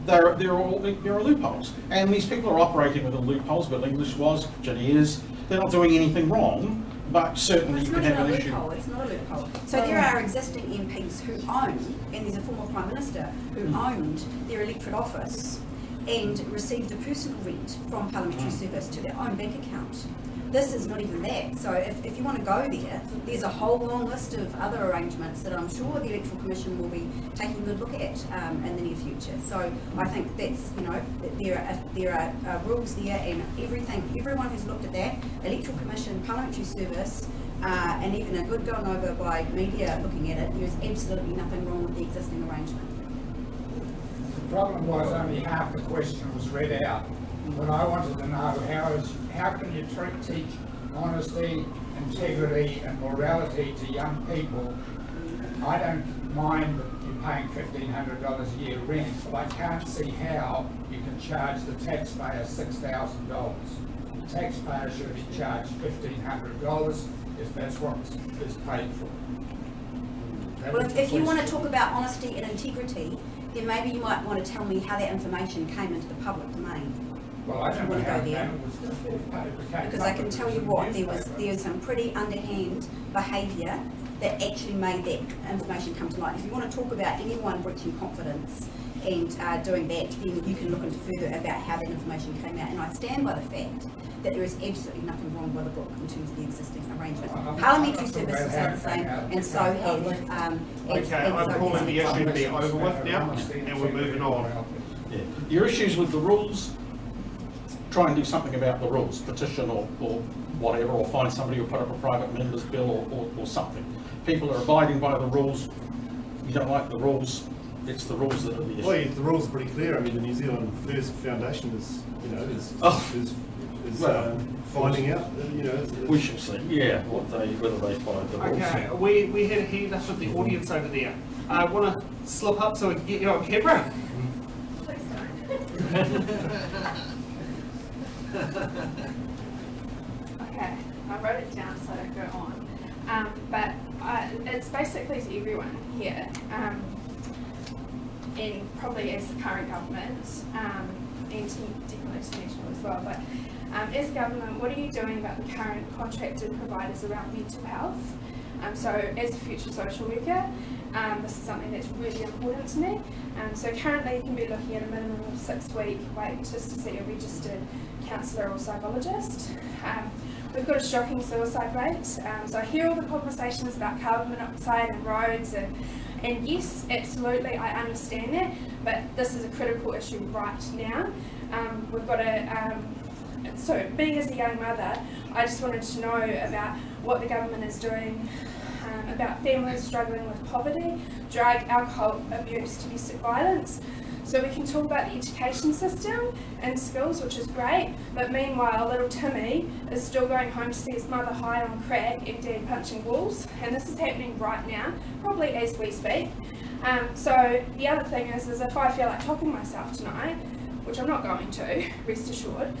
there are loopholes, and these people are operating within loopholes. Bill English was, Ginny is. They're not doing anything wrong. But certainly you can have an issue. It's not a loophole. So there are existing MPs who own, and there's a former Prime Minister who owned their electorate office and received a personal rent from Parliamentary Service to their own bank account. This is not even that. So if you want to go there, there's a whole long list of other arrangements that I'm sure the Electoral Commission will be taking a good look at in the near future. So I think that's, there are rules there, and everyone who's looked at that, Electoral Commission, Parliamentary Service, and even a good going over by media looking at it, there's absolutely nothing wrong with the existing arrangement. The problem was only half the question was read out. What I wanted to know, how can you teach honesty, integrity and morality to young people? I don't mind that you're paying $1,500 a year rent, but I can't see how you can charge the taxpayer $6,000. The taxpayer should be charged $1,500 if that's what is paid for. Well, if you want to talk about honesty and integrity, then maybe you might want to tell me how that information came into the public domain. Well, I don't know how that was, because I can tell you what, there was some pretty underhand behaviour that actually made that information come to light. If you want to talk about anyone breaching confidence and doing that, then you can look into further about how that information came out. And I stand by the fact that there is absolutely nothing wrong with the book in terms of the existing arrangement. Parliamentary services are the same, and so have. Okay, I'm calling the issue to be over with now, and we're moving on. Yeah. Your issues with the rules, try and do something about the rules, petition or whatever, or find somebody who put up a private member's bill or something. People are abiding by the rules. You don't like the rules, it's the rules that are the issue. Well, the rules are pretty clear. I mean, the New Zealand First Foundation is finding out. We shall see. Yeah, whether they find the rules. Okay, we had a hand up with the audience over there. I want to slip up so we can get you on camera. Please don't. Okay, I wrote it down so I don't go on. But it's basically to everyone here, and probably as the current government, and definitely to national as well. But as a government, what are you doing about the current contracted providers around mental health? So as a future social worker, this is something that's really important to me. So currently you can be looking at a minimum of 6-week wait just to see a registered counsellor or psychologist. We've got a shocking suicide rate. So I hear all the conversations about carbon monoxide and roads, and yes, absolutely, I understand that, but this is a critical issue right now. We've got so being as a young mother, I just wanted to know about what the government is doing about families struggling with poverty, drug, alcohol abuse, domestic violence. So we can talk about the education system and schools, which is great, but meanwhile little Timmy is still going home to see his mother high on crack and dad punching walls, and this is happening right now, probably as we speak. So the other thing is if I feel like topping myself tonight, which I'm not going to, rest assured,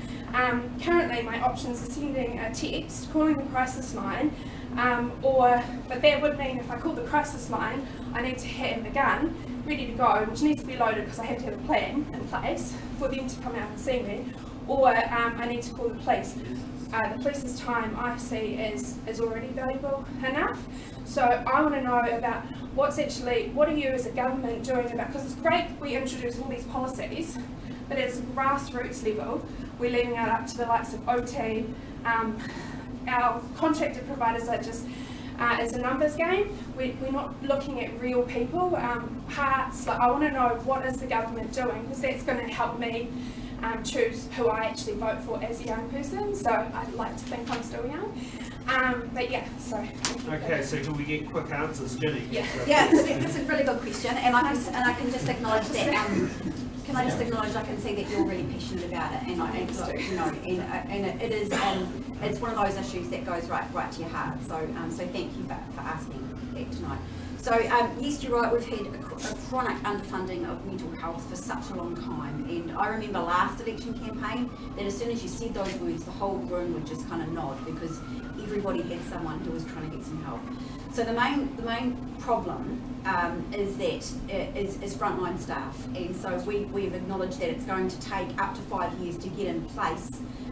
currently my options are sending a text, calling the crisis line, but that would mean if I call the crisis line, I need to have a gun ready to go, which needs to be loaded because I have to have a plan in place for them to come out and see me, or I need to call the police. The police's time I see is already valuable enough. So I want to know about what are you as a government doing about, because it's great we introduce all these policies, but at a grassroots level, we're leaving it up to the likes of OT. Our contracted providers are just, it's a numbers game. We're not looking at real people, hearts. I want to know what is the government doing, because that's going to help me choose who I actually vote for as a young person. So I'd like to think I'm still young. But yeah, so. Okay, so can we get quick answers, Ginny? Yeah, it's a really good question, and I can just acknowledge that. Can I just acknowledge? I can see that you're really passionate about it, and it is. It's one of those issues that goes right to your heart. So thank you for asking that tonight. So yes, you're right. We've had a chronic underfunding of mental health for such a long time, and I remember last election campaign that as soon as you said those words, the whole room would just kind of nod, because everybody had someone who was trying to get some help. So the main problem is frontline staff, and so we've acknowledged that it's going to take up to 5 years to get in place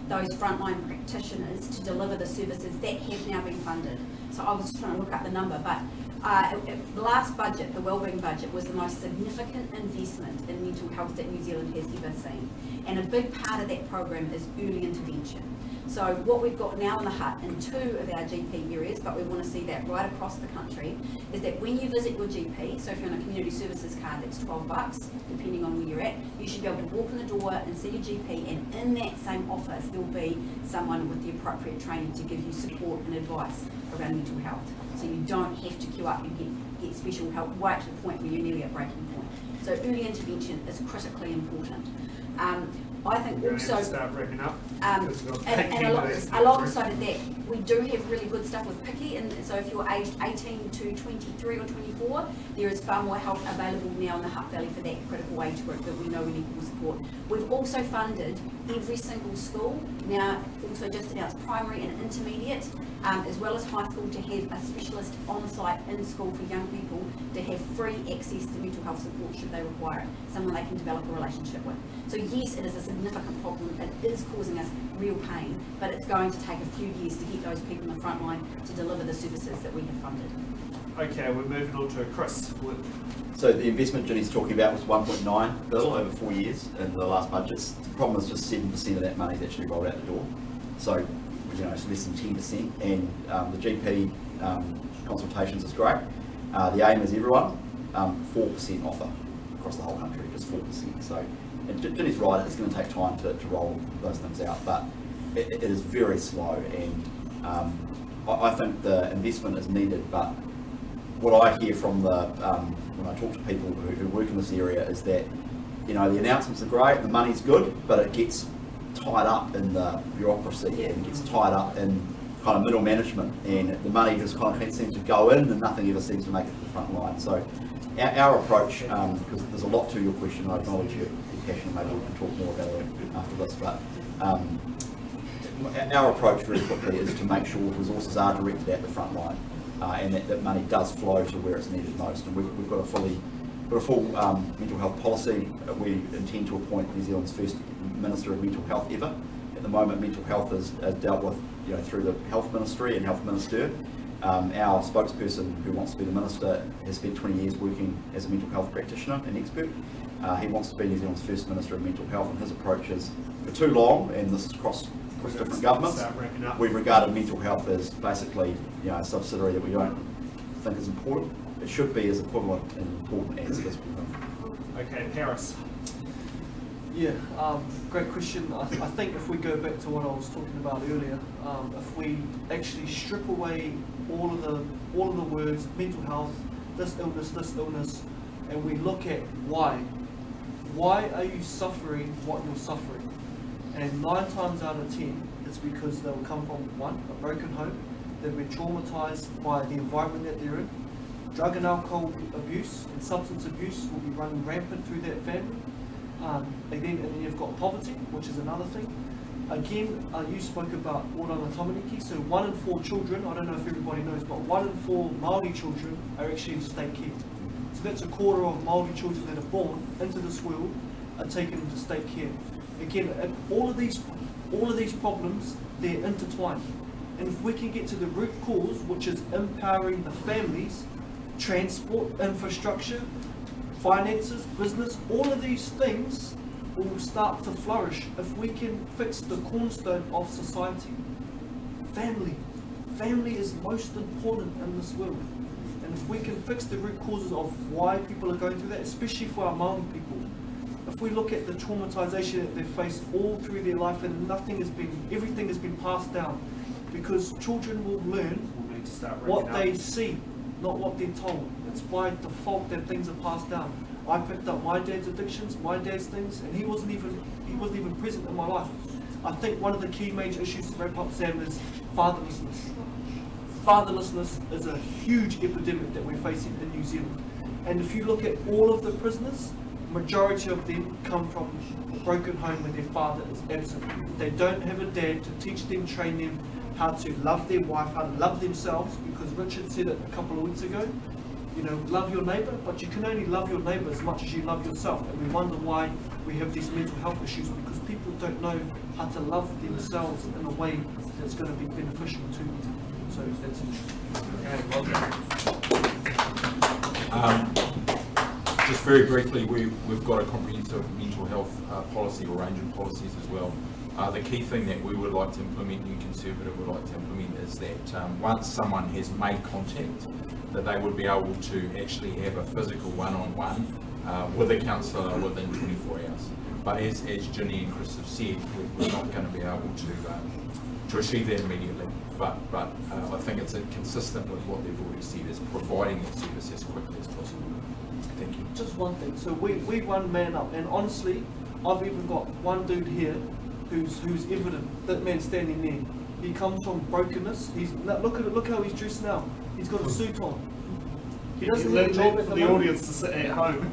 those frontline practitioners to deliver the services that have now been funded. So I was trying to look up the number, but The last budget, the wellbeing budget, was the most significant investment in mental health that New Zealand has ever seen. And a big part of that program is early intervention. So what we've got now in the Hutt in 2 of our GP areas, but we want to see that right across the country, is that when you visit your GP, so if you're on a community services card, that's $12, depending on where you're at, you should be able to walk in the door and see your GP, and in that same office there'll be someone with the appropriate training to give you support and advice around mental health. So you don't have to queue up and get special help right to the point where you're nearly at breaking point. So early intervention is critically important. I think also, start wrapping up. Alongside of that, we do have really good stuff with Picky, and so if you're aged 18 to 23 or 24, there is far more help available now in the Hutt Valley for that critical age group that we know we need more support. We've also funded every single school, now also just announced primary and intermediate, as well as high school, to have a specialist on site in school for young people to have free access to mental health support should they require it, someone they can develop a relationship with. So yes, it is a significant problem, it is causing us real pain, but it's going to take a few years to get those people in the front line to deliver the services that we have funded. Okay, we're moving on to Chris. So the investment Ginny's talking about was 1.9 bill over 4 years in the last budgets. The problem is just 7% of that money is actually rolled out the door. So, you know, it's less than 10%, and the GP consultations is great. The aim is everyone, 4% offer across the whole country, just 4%. So, and Ginny's right, it's going to take time to roll those things out, but it is very slow, and I think the investment is needed, but what I hear from the, when I talk to people who work in this area, is that, you know, the announcements are great, the money's good, but it gets tied up in the bureaucracy and gets tied up in kind of middle management, and the money just kind of seems to go in and nothing ever seems to make it to the front line. So our approach, because there's a lot to your question, I acknowledge your passion, maybe we can talk more about it after this, but our approach very quickly is to make sure resources are directed at the front line, and that money does flow to where it's needed most. And we've got a full mental health policy. We intend to appoint New Zealand's first Minister of Mental Health ever. At the moment, mental health is dealt with, you know, through the Health Ministry and Health Minister. Our spokesperson, who wants to be the Minister, has spent 20 years working as a mental health practitioner and expert. He wants to be New Zealand's first Minister of Mental Health, and his approach is, for too long, and this is across different governments, we've regarded mental health as basically, you know, a subsidiary that we don't think is important. It should be as equivalent and important as physical health. Okay, Paris. Yeah, great question. I think if we go back to what I was talking about earlier, if we actually strip away all of the words, mental health, this illness, and we look at why are you suffering what you're suffering? And 9 times out of 10, it's because they'll come from, one, a broken home, they've been traumatized by the environment that they're in. Drug and alcohol abuse and substance abuse will be running rampant through that family. And then you've got poverty, which is another thing. Again, you spoke about autonomy. So 1 in 4 children, I don't know if everybody knows, but 1 in 4 Māori children are actually in state care. So that's a quarter of Māori children that are born into this world are taken into state care. Again, all of these problems, they're intertwined. And if we can get to the root cause, which is empowering the families, transport, infrastructure, finances, business, all of these things will start to flourish if we can fix the cornerstone of society. Family. Family is most important in this world. And if we can fix the root causes of why people are going through that, especially for our Māori people, if we look at the traumatization that they've faced all through their life, and everything has been passed down, because children will learn what they see, not what they're told. It's by default that things are passed down. I picked up my dad's addictions, my dad's things, and he wasn't even present in my life. I think one of the key major issues to wrap up, Sam, is fatherlessness. Fatherlessness is a huge epidemic that we're facing in New Zealand. And if you look at all of the prisoners, majority of them come from a broken home where their father is absent. They don't have a dad to teach them, train them how to love their wife, how to love themselves, because Richard said it a couple of weeks ago, you know, love your neighbour, but you can only love your neighbour as much as you love yourself. And we wonder why we have these mental health issues, because people don't know how to love themselves in a way that's going to be beneficial to them. So that's it. Okay, well done. Just very briefly, we've got a comprehensive mental health policy or range of policies as well. The key thing that we would like to implement, New Conservative would like to implement, is that once someone has made contact, that they would be able to actually have a physical one-on-one with a counsellor within 24 hours. But as Ginny and Chris have said, we're not going to be able to achieve that immediately. But I think it's consistent with what they've already said, is providing that service as quickly as possible. Thank you. Just one thing. So we run Man Up, and honestly, I've even got one dude here who's evident. That man standing there, he comes from brokenness. Look how he's dressed now. He's got a suit on. He doesn't have a job at for the the moment. audience to sit at home.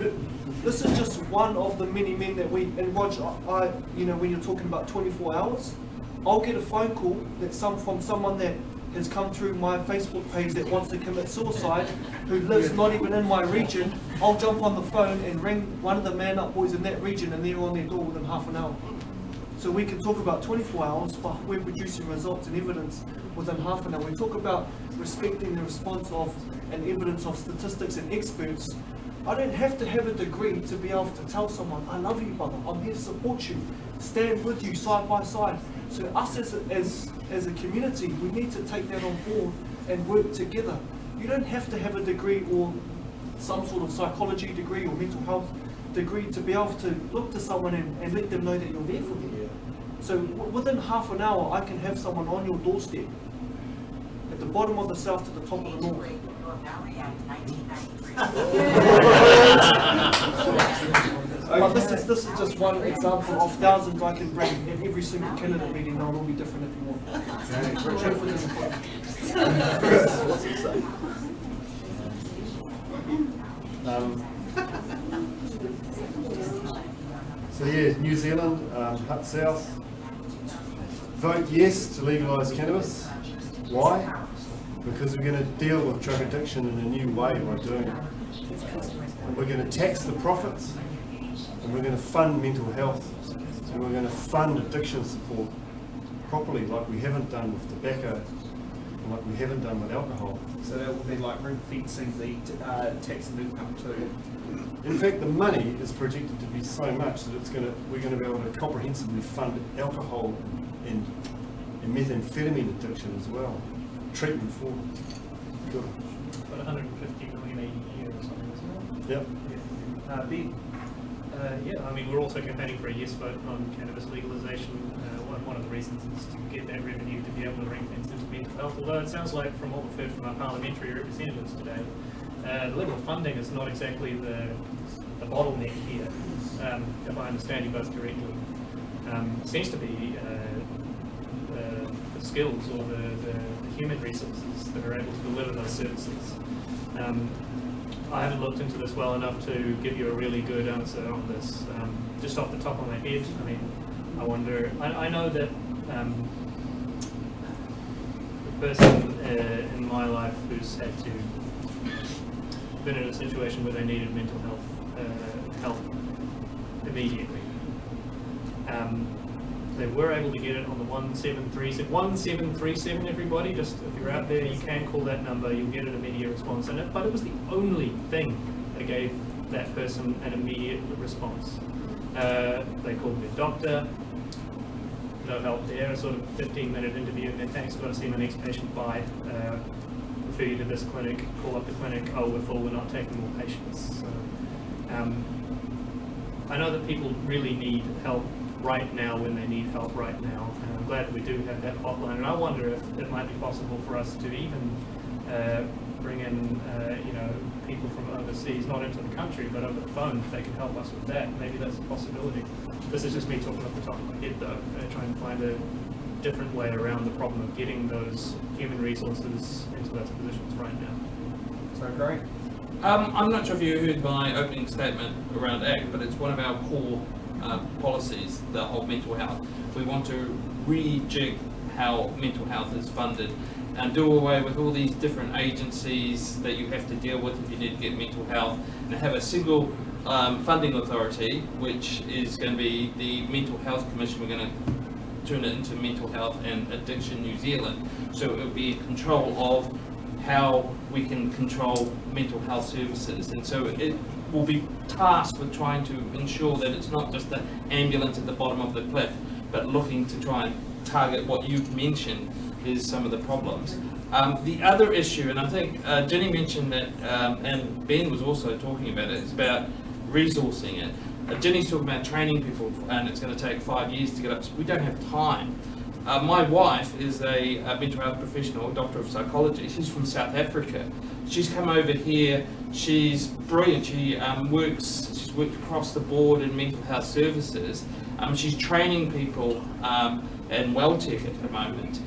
This is just one of the many men that we, and Roger, when you're talking about 24 hours, I'll get a phone call from someone that has come through my Facebook page that wants to commit suicide, who lives not even in my region. I'll jump on the phone and ring one of the Man Up boys in that region, and they're on their door within half an hour. So we can talk about 24 hours, but we're producing results and evidence within half an hour. We talk about respecting the response of and evidence of statistics and experts. I don't have to have a degree to be able to tell someone, I love you, brother, I'm here to support you, stand with you side by side. So us as a community, we need to take that on board and work together. You don't have to have a degree or some sort of psychology degree or mental health degree to be able to look to someone and let them know that you're there for them. So within half an hour, I can have someone on your doorstep, at the bottom of the south to the top of the north. But this is just one example of thousands I can bring in every single candidate meeting. They'll all be different if you want. What's it say? So yeah, New Zealand, Hutt South, vote yes to legalise cannabis. Why? Because we're going to deal with drug addiction in a new way by doing it. And we're going to tax the profits, and we're going to fund mental health, and we're going to fund addiction support properly, like we haven't done with tobacco, and like we haven't done with alcohol. So that will be like ring fencing the tax and income too. In fact, the money is projected to be so much that we're going to be able to comprehensively fund alcohol and methamphetamine addiction as well. Treatment for it. Good. About 150 million a year or something, isn't it? Yep. Yeah. Ben? Yeah, I mean, we're also campaigning for a yes vote on cannabis legalisation. One of the reasons is to get that revenue to be able to ring fence into mental health. Although it sounds like, from what we've heard from our parliamentary representatives today, the level of funding is not exactly the bottleneck here, if I understand you both correctly. Seems to be the skills or the human resources that are able to deliver those services. I haven't looked into this well enough to give you a really good answer on this. Just off the top of my head, I mean, I wonder, I know that the person in my life who's had to been in a situation where they needed mental health help immediately. They were able to get it on the 1737. 1737, everybody, just if you're out there, you can call that number, you'll get an immediate response in it. But it was the only thing that gave that person an immediate response. They called their doctor, no help there, a sort of 15-minute interview, and then thanks, got to see my next patient, bye. Refer you to this clinic, call up the clinic, oh, we're full, we're not taking more patients. So, I know that people really need help right now when they need help right now, and I'm glad we do have that hotline, and I wonder if it might be possible for us to even bring in people from overseas, not into the country, but over the phone, if they can help us with that. Maybe that's a possibility. This is just me talking off the top of my head though, trying to find a different way around the problem of getting those human resources into those positions right now. So great. I'm not sure if you heard my opening statement around ACT, but it's one of our core policies, the whole mental health. We want to rejig how mental health is funded and do away with all these different agencies that you have to deal with if you need to get mental health, and have a single funding authority, which is going to be the Mental Health Commission. We're going to turn it into Mental Health and Addiction New Zealand. So it will be in control of how we can control mental health services, and so it will be tasked with trying to ensure that it's not just the ambulance at the bottom of the cliff, but looking to try and target what you've mentioned is some of the problems. The other issue, and I think Ginny mentioned that, and Ben was also talking about it, is about resourcing it. Ginny's talking about training people, and it's going to take 5 years to get up. We don't have time. My wife is a mental health professional, doctor of psychology. She's from South Africa. She's come over here. She's brilliant. She's worked across the board in mental health services. She's training people in Welltech at the moment.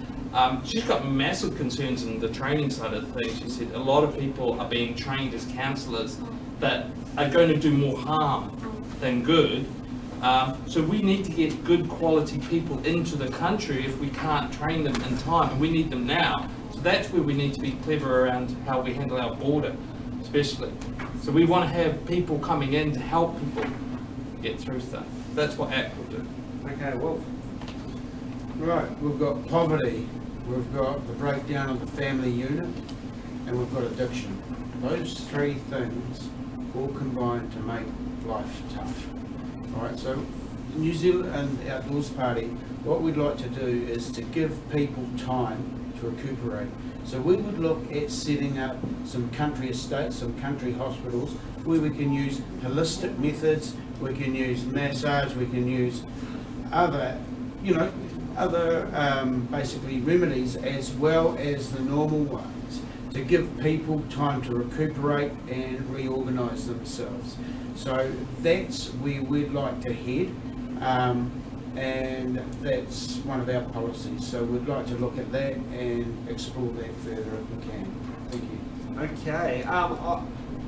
She's got massive concerns in the training side of things. She said a lot of people are being trained as counsellors that are going to do more harm than good. So we need to get good quality people into the country if we can't train them in time, and we need them now. So that's where we need to be clever around how we handle our border, especially. So we want to have people coming in to help people get through stuff. That's what ACT will do. Okay, Wolf. Right, we've got poverty, we've got the breakdown of the family unit, and we've got addiction. Those three things all combine to make life tough. Alright, so New Zealand Outdoors Party, what we'd like to do is to give people time to recuperate. So we would look at setting up some country estates, some country hospitals, where we can use holistic methods, we can use massage, we can use other, basically remedies as well as the normal ones, to give people time to recuperate and reorganise themselves. So that's where we'd like to head, and that's one of our policies. So we'd like to look at that and explore that further if we can. Thank you. Okay,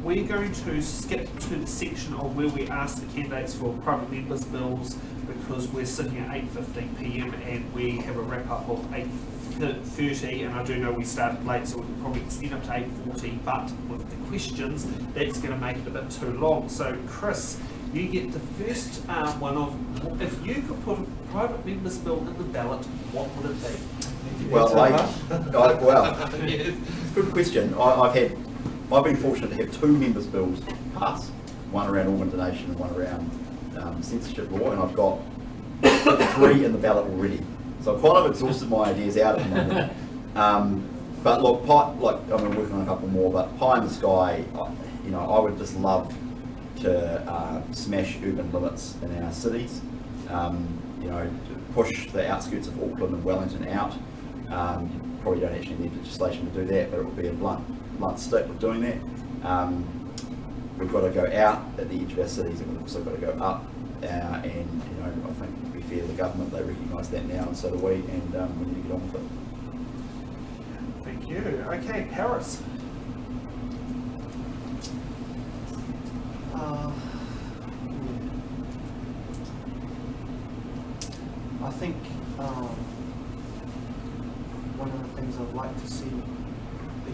we're going to skip to the section of where we ask the candidates for private members' bills, because we're sitting at 8:15 p.m. and we have a wrap up of 8:30, and I do know we started late, so we can probably extend up to 8:40, but with the questions, that's going to make it a bit too long. So Chris, you get the first one of, if you could put a private member's bill in the ballot, what would it be? Well, good question. I've been fortunate to have two members' bills pass, one around organ donation and one around censorship law, and I've got 3 in the ballot already. So I've kind of exhausted my ideas out at the moment. But look, I'm working on a couple more, but pie in the sky, I would just love to smash urban limits in our cities, push the outskirts of Auckland and Wellington out. Probably don't actually need legislation to do that, but it would be a blunt stick with doing that. We've got to go out at the edge of our cities, and we've also got to go up. And I think to be fair to the government, they recognise that now, and so do we, and we need to get on with it. Thank you. Okay, Paris. I think one of the things I'd like to see,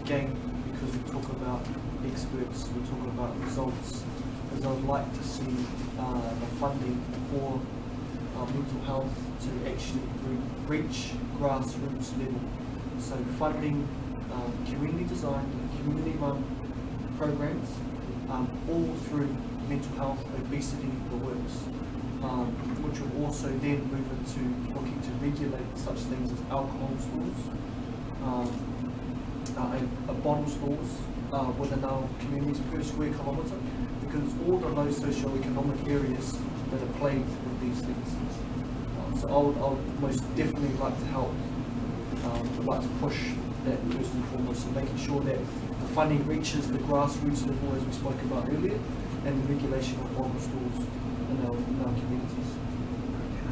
again, because we talk about experts, we talk about results, is I'd like to see the funding for mental health to actually reach grassroots level. So funding community designed, community run programs, all through mental health, obesity, the works, which will also then move into looking to regulate such things as alcohol stores, bottle stores within our communities per square kilometre, because all of those socio-economic areas that are plagued with these things. So I would most definitely like to help, I'd like to push that first and foremost, and making sure that the funding reaches the grassroots level as we spoke about earlier, and the regulation of bottle stores in our communities.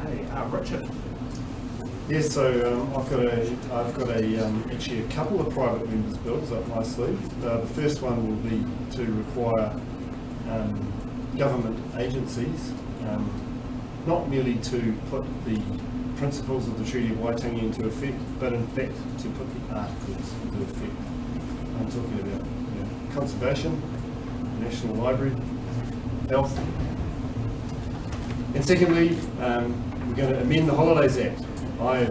Okay, Richard. Yes, so I've got actually a couple of private members' bills up my sleeve. The first one will be to require government agencies not merely to put the principles of the Treaty of Waitangi into effect, but in fact to put the articles into effect. I'm talking about conservation, National Library, health. And secondly, we're going to amend the Holidays Act. I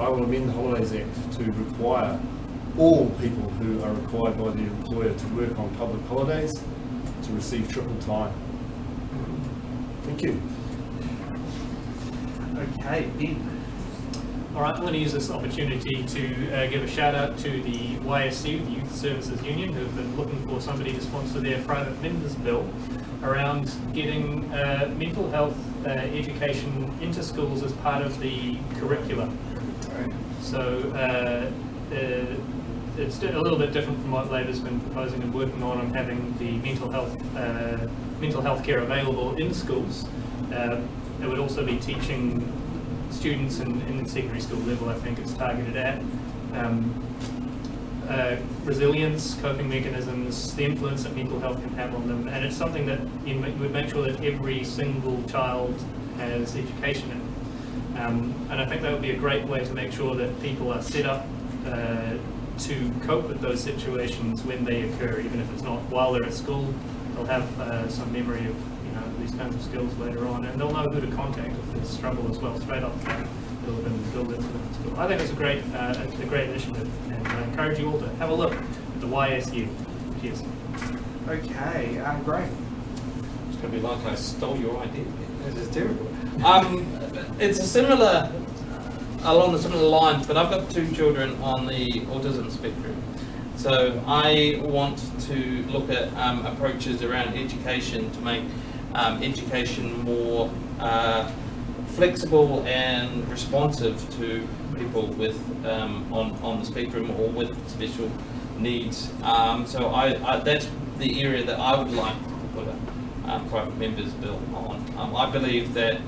will amend the Holidays Act to require all people who are required by the employer to work on public holidays to receive triple time. Thank you. Okay, Ben. All right, I'm going to use this opportunity to give a shout out to the YSU, the Youth Services Union, who have been looking for somebody to sponsor their private members bill around getting mental health education into schools as part of the curriculum. So it's a little bit different from what Labor's been proposing and working on having the mental health care available in schools. It would also be teaching students in the secondary school level, I think it's targeted at. Resilience, coping mechanisms, the influence that mental health can have on them, and it's something that you would make sure that every single child has education in. And I think that would be a great way to make sure that people are set up to cope with those situations when they occur, even if it's not while they're at school. They'll have some memory of these kinds of skills later on, and they'll know who to contact if there's struggle as well, straight off the bat. Build into the school. I think it's a great initiative, and I encourage you all to have a look at the YSU. Cheers. Okay, Grae. It's going to be like I stole your idea. This is terrible. It's along the similar lines, but I've got 2 children on the autism spectrum. So I want to look at approaches around education to make education more flexible and responsive to people with on the spectrum or with special needs. So that's the area that I would like to put a private members bill on. I believe that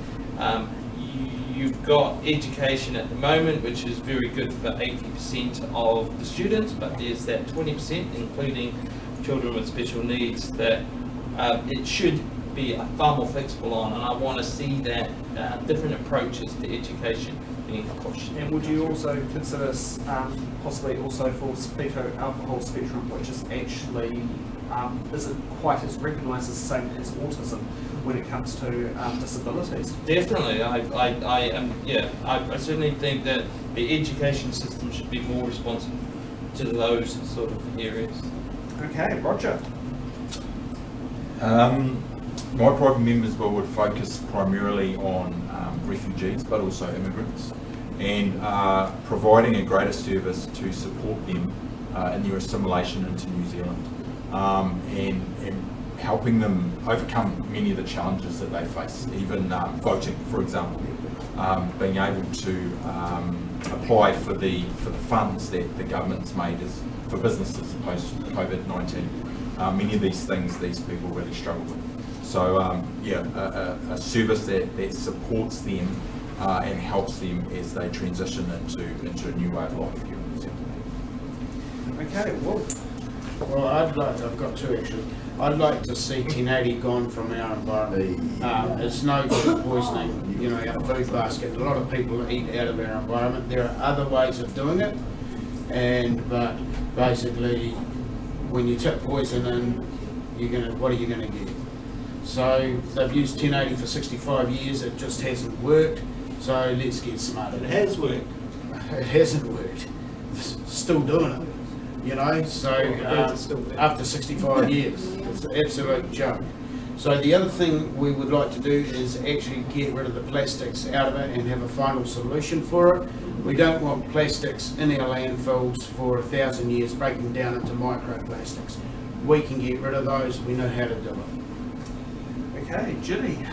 you've got education at the moment, which is very good for 80% of the students, but there's that 20%, including children with special needs, that it should be far more flexible on, and I want to see that different approaches to education being pushed. And would you also consider possibly also for fetal alcohol spectrum, which is actually isn't quite as recognised as same as autism when it comes to disabilities? Definitely, I certainly think that the education system should be more responsive to those sort of areas. Okay, Roger. My private members bill would focus primarily on refugees, but also immigrants, and providing a greater service to support them in their assimilation into New Zealand, and helping them overcome many of the challenges that they face, even voting, for example, being able to apply for the funds that the government's made for businesses post-COVID-19. Many of these things these people really struggle with. So a service that supports them and helps them as they transition into a new way of life here in New Zealand. Okay, Wolf. Well, I've got 2 actually. I'd like to see 1080 gone from our environment. It's no food poisoning, our food basket. A lot of people eat out of our environment. There are other ways of doing it, but basically, when you tip poison in, what are you gonna get? So they've used 1080 for 65 years. It just hasn't worked. So let's get smarter. It has worked. It hasn't worked. Still doing it. So after 65 years, it's an absolute joke. So the other thing we would like to do is actually get rid of the plastics out of it and have a final solution for it. We don't want plastics in our landfills for 1,000 years breaking down into microplastics. We can get rid of those, we know how to do it. Okay, Ginny.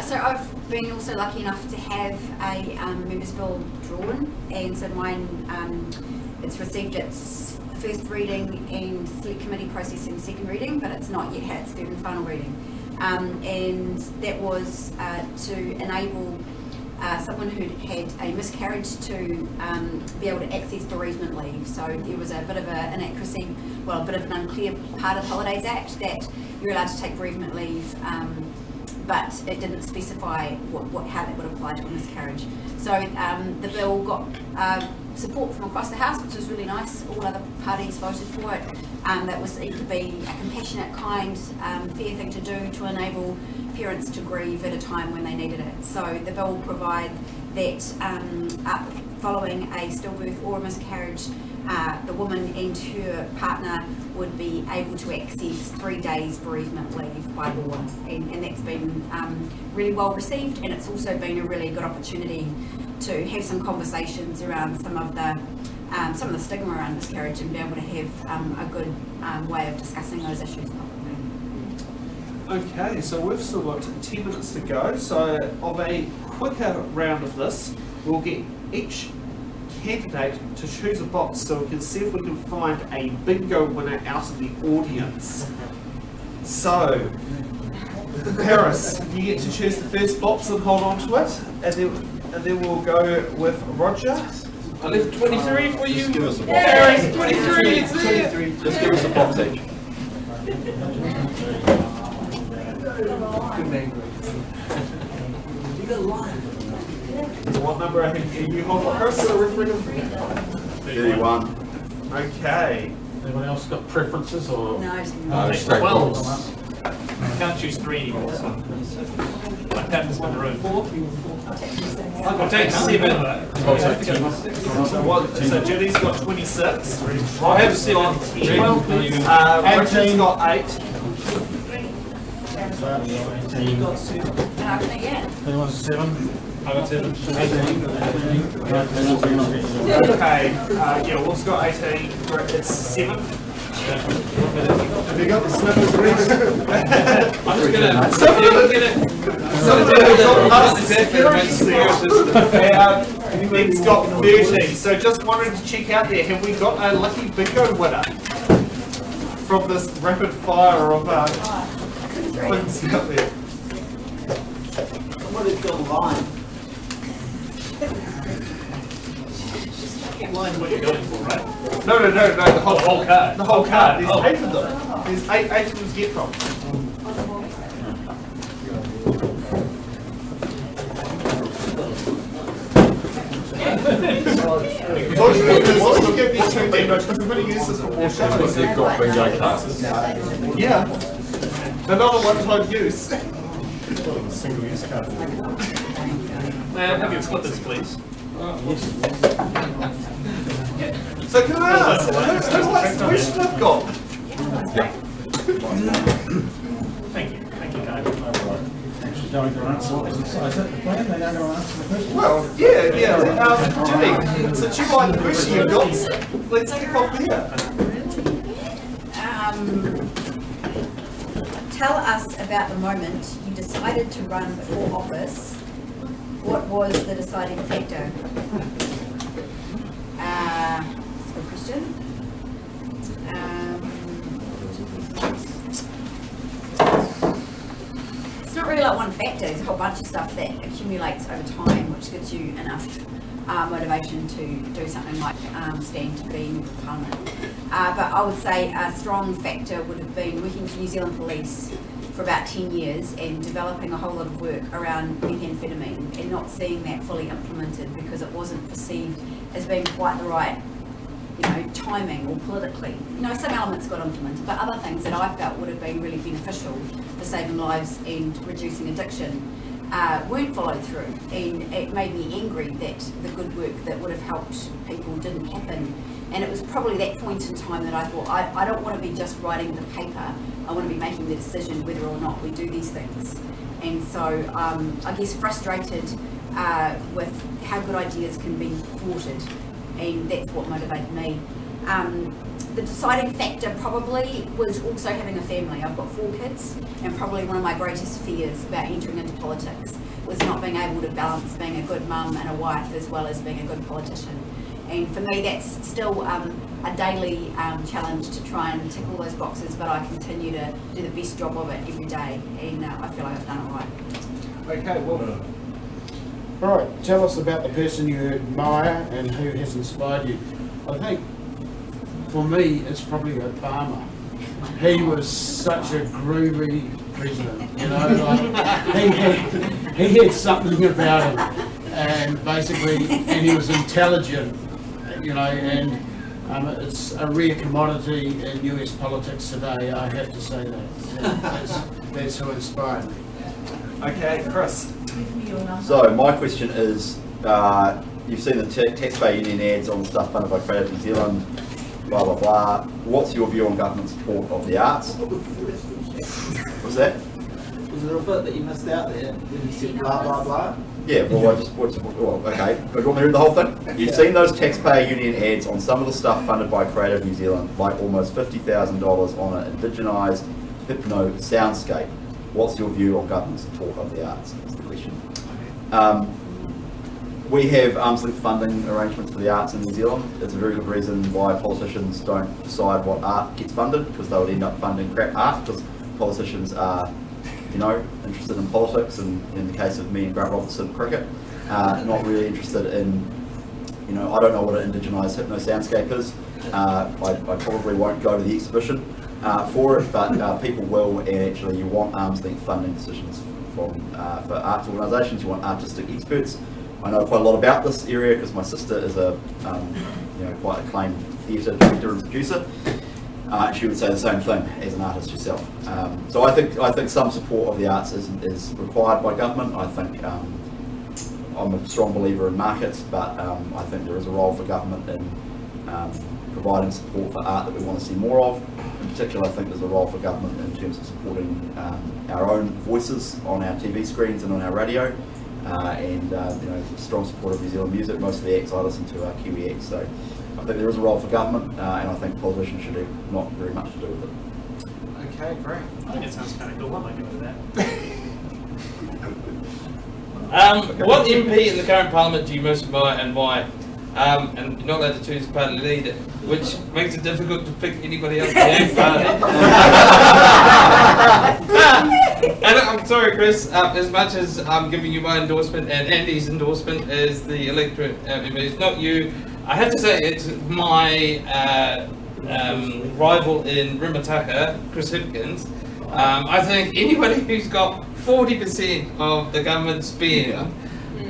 So I've been also lucky enough to have a members bill drawn, and so mine, it's received its first reading and select committee processing second reading, but it's not yet had its third and final reading. And that was to enable someone who'd had a miscarriage to be able to access bereavement leave. So there was a bit of an inaccuracy, a bit of an unclear part of the Holidays Act that you're allowed to take bereavement leave, but it didn't specify how that would apply to a miscarriage. So the bill got support from across the House, which was really nice. All other parties voted for it. That was to be a compassionate, kind, fair thing to do to enable parents to grieve at a time when they needed it. So the bill will provide that following a stillbirth or a miscarriage, the woman and her partner would be able to access 3 days bereavement leave by law, and that's been really well received, and it's also been a really good opportunity to have some conversations around some of the stigma around miscarriage and be able to have a good way of discussing those issues publicly. Okay, so we've still got 10 minutes to go. So of a quicker round of this, we'll get each candidate to choose a box so we can see if we can find a bingo winner out of the audience. So, Paris, you get to choose the first box and hold on to it, and then we'll go with Roger. I left 23 for you. Just give us a box. Paris, 23, it's there. 23. Just give us a box each. So what number are you hold on, Paris? 31. Okay. Anyone else got preferences or? No, straight Well, box. I can't choose 3 anymore, so my captain's been ruined. I'll take 7. So Judy's got 26. I have 7. Richard's got 8. Anyone 7? I got 7. Okay, yeah, Wolf's got 18. It's 7. Have you got the snippers ready? I'm just gonna. Ben's got 30. So just wanted to check out there, have we got a lucky bingo winner from this rapid fire of things out there? Somebody's got a line. Line what you're going for, right? No, the whole card. The whole card. There's Oh. 8 of them. There's eight of them to get from. As long as you give these 2 demos, because we're going to use this for more shows. They've got bingo cards. Yeah. They're not a one-time use. Single-use card. Have your flippers, please. So can I ask, who's the last question I've got? Thank you, guys. Actually going to answer. Is that the plan? They're going to answer the question? Well, yeah. Ginny, since you like the question you've got, let's kick off here. Tell us about the moment you decided to run for office. What was the deciding factor? That's a good question. It's not really like one factor. There's a whole bunch of stuff that accumulates over time, which gives you enough motivation to do something like stand to be in Parliament. But I would say a strong factor would have been working for New Zealand Police for about 10 years and developing a whole lot of work around methamphetamine and not seeing that fully implemented because it wasn't perceived as being quite the right, timing or politically. Some elements got implemented, but other things that I felt would have been really beneficial for saving lives and reducing addiction weren't followed through, and it made me angry that the good work that would have helped people didn't happen. And it was probably that point in time that I thought, I don't want to be just writing the paper, I want to be making the decision whether or not we do these things. And so I guess frustrated with how good ideas can be thwarted, and that's what motivated me. The deciding factor probably was also having a family. I've got 4 kids, and probably one of my greatest fears about entering into politics was not being able to balance being a good mum and a wife as well as being a good politician. And for me, that's still a daily challenge to try and tick all those boxes, but I continue to do the best job of it every day, and I feel like I've done it right. Okay, well, All right, tell us about the person you admire and who has inspired you. I think, for me, it's probably Obama. He was such a groovy president, he had something about him, and basically, and he was intelligent, and it's a rare commodity in US politics today, I have to say that. That's who inspired me. Okay, Chris. So my question is, you've seen the taxpayer union ads on stuff funded by Creative New Zealand, blah blah blah. What's your view on government support of the arts? What's that? Was there a bit that you missed out there when you said blah blah blah? Yeah, well, okay. But you want me to read the whole thing? You've seen those taxpayer union ads on some of the stuff funded by Creative New Zealand, like almost $50,000 on an indigenised hypno soundscape. What's your view on government support of the arts? That's the question. We have arm's length funding arrangements for the arts in New Zealand. It's a very good reason why politicians don't decide what art gets funded, because they would end up funding crap art, because politicians are, interested in politics, and in the case of me and Grant Robertson, cricket, not really interested in, I don't know what an indigenised hypno soundscape is. I probably won't go to the exhibition for it, but people will, and actually you want arm's length funding decisions for arts organisations. You want artistic experts. I know quite a lot about this area because my sister is a quite acclaimed theatre director and producer. She would say the same thing as an artist herself. So I think some support of the arts is required by government. I think I'm a strong believer in markets, but I think there is a role for government in providing support for art that we want to see more of. In particular, I think there's a role for government in terms of supporting our own voices on our TV screens and on our radio. Strong support of New Zealand music. Most of the acts I listen to are Kiwi acts, so I think there is a role for government, and I think politicians should have not very much to do with it. Okay, great. I think it sounds kind of cool. I might go with that. What MP in the current Parliament do you most admire and why? And you're not allowed to choose party leader, which makes it difficult to pick anybody else in the party. And I'm sorry, Chris, as much as I'm giving you my endorsement and Andy's endorsement as the electorate MP, it's not you. I have to say it's my rival in Rimataka, Chris Hipkins. I think anybody who's got 40% of the government spend,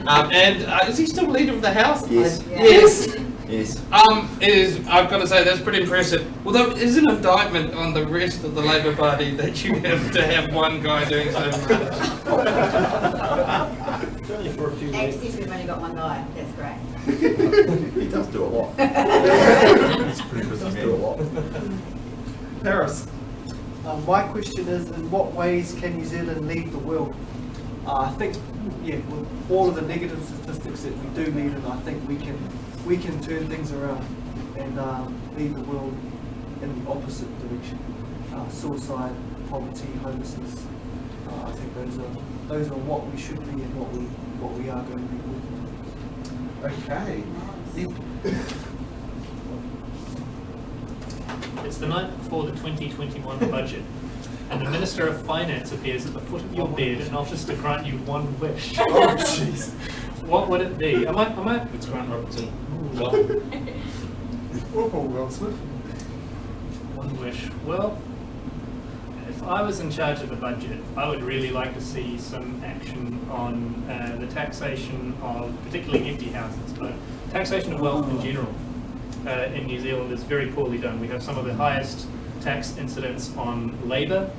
and is he still leader of the House? Yes. Yes. Yes. I've got to say that's pretty impressive. Although it is an indictment on the rest of the Labour Party that you have to have one guy doing so much. Actually, we've only got one guy. That's great. He does do a lot. It's pretty He busy does man. do a lot. Paris. My question is, in what ways can New Zealand lead the world? I think, with all of the negative statistics that we do lead in, I think we can turn things around and lead the world in the opposite direction. Suicide, poverty, homelessness. I think those are what we should be and what we are going to be working Okay. It's the night before the 2021 budget, and the Minister of Finance appears at the foot of your bed and offers to grant you one wish. Oh, jeez. What would it be? Am I? It's Grant Robertson. Or Paul Goldsmith. One wish. Well, if I was in charge of the budget, I would really like to see some action on the taxation of particularly empty houses, but taxation of wealth in general in New Zealand is very poorly done. We have some of the highest tax incidence on labour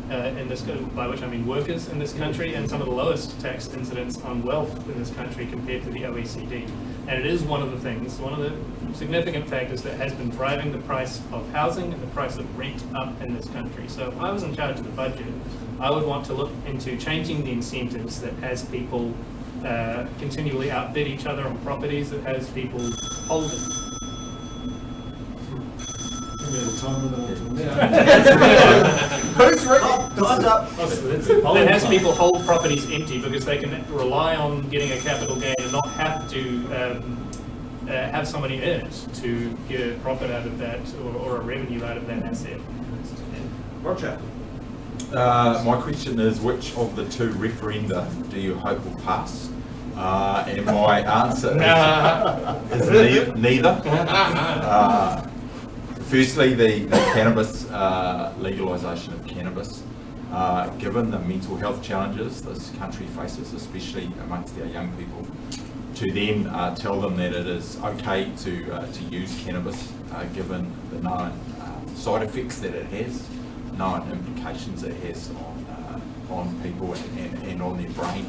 in this, by which I mean workers in this country, and some of the lowest tax incidence on wealth in this country compared to the OECD. And it is one of the things, one of the significant factors that has been driving the price of housing and the price of rent up in this country. So if I was in charge of the budget, I would want to look into changing the incentives that has people continually outbid each other on properties, that has people hold it. Who's ready? Time's up. That has people hold properties empty because they can rely on getting a capital gain and not have to have somebody in it to get a profit out of that or a revenue out of that asset. Roger. My question is, which of the two referenda do you hope will pass? And my answer is neither. Firstly, the cannabis, legalisation of cannabis. Given the mental health challenges this country faces, especially amongst our young people, to then tell them that it is okay to use cannabis, given the known side effects that it has, known implications it has on on people and on their brain.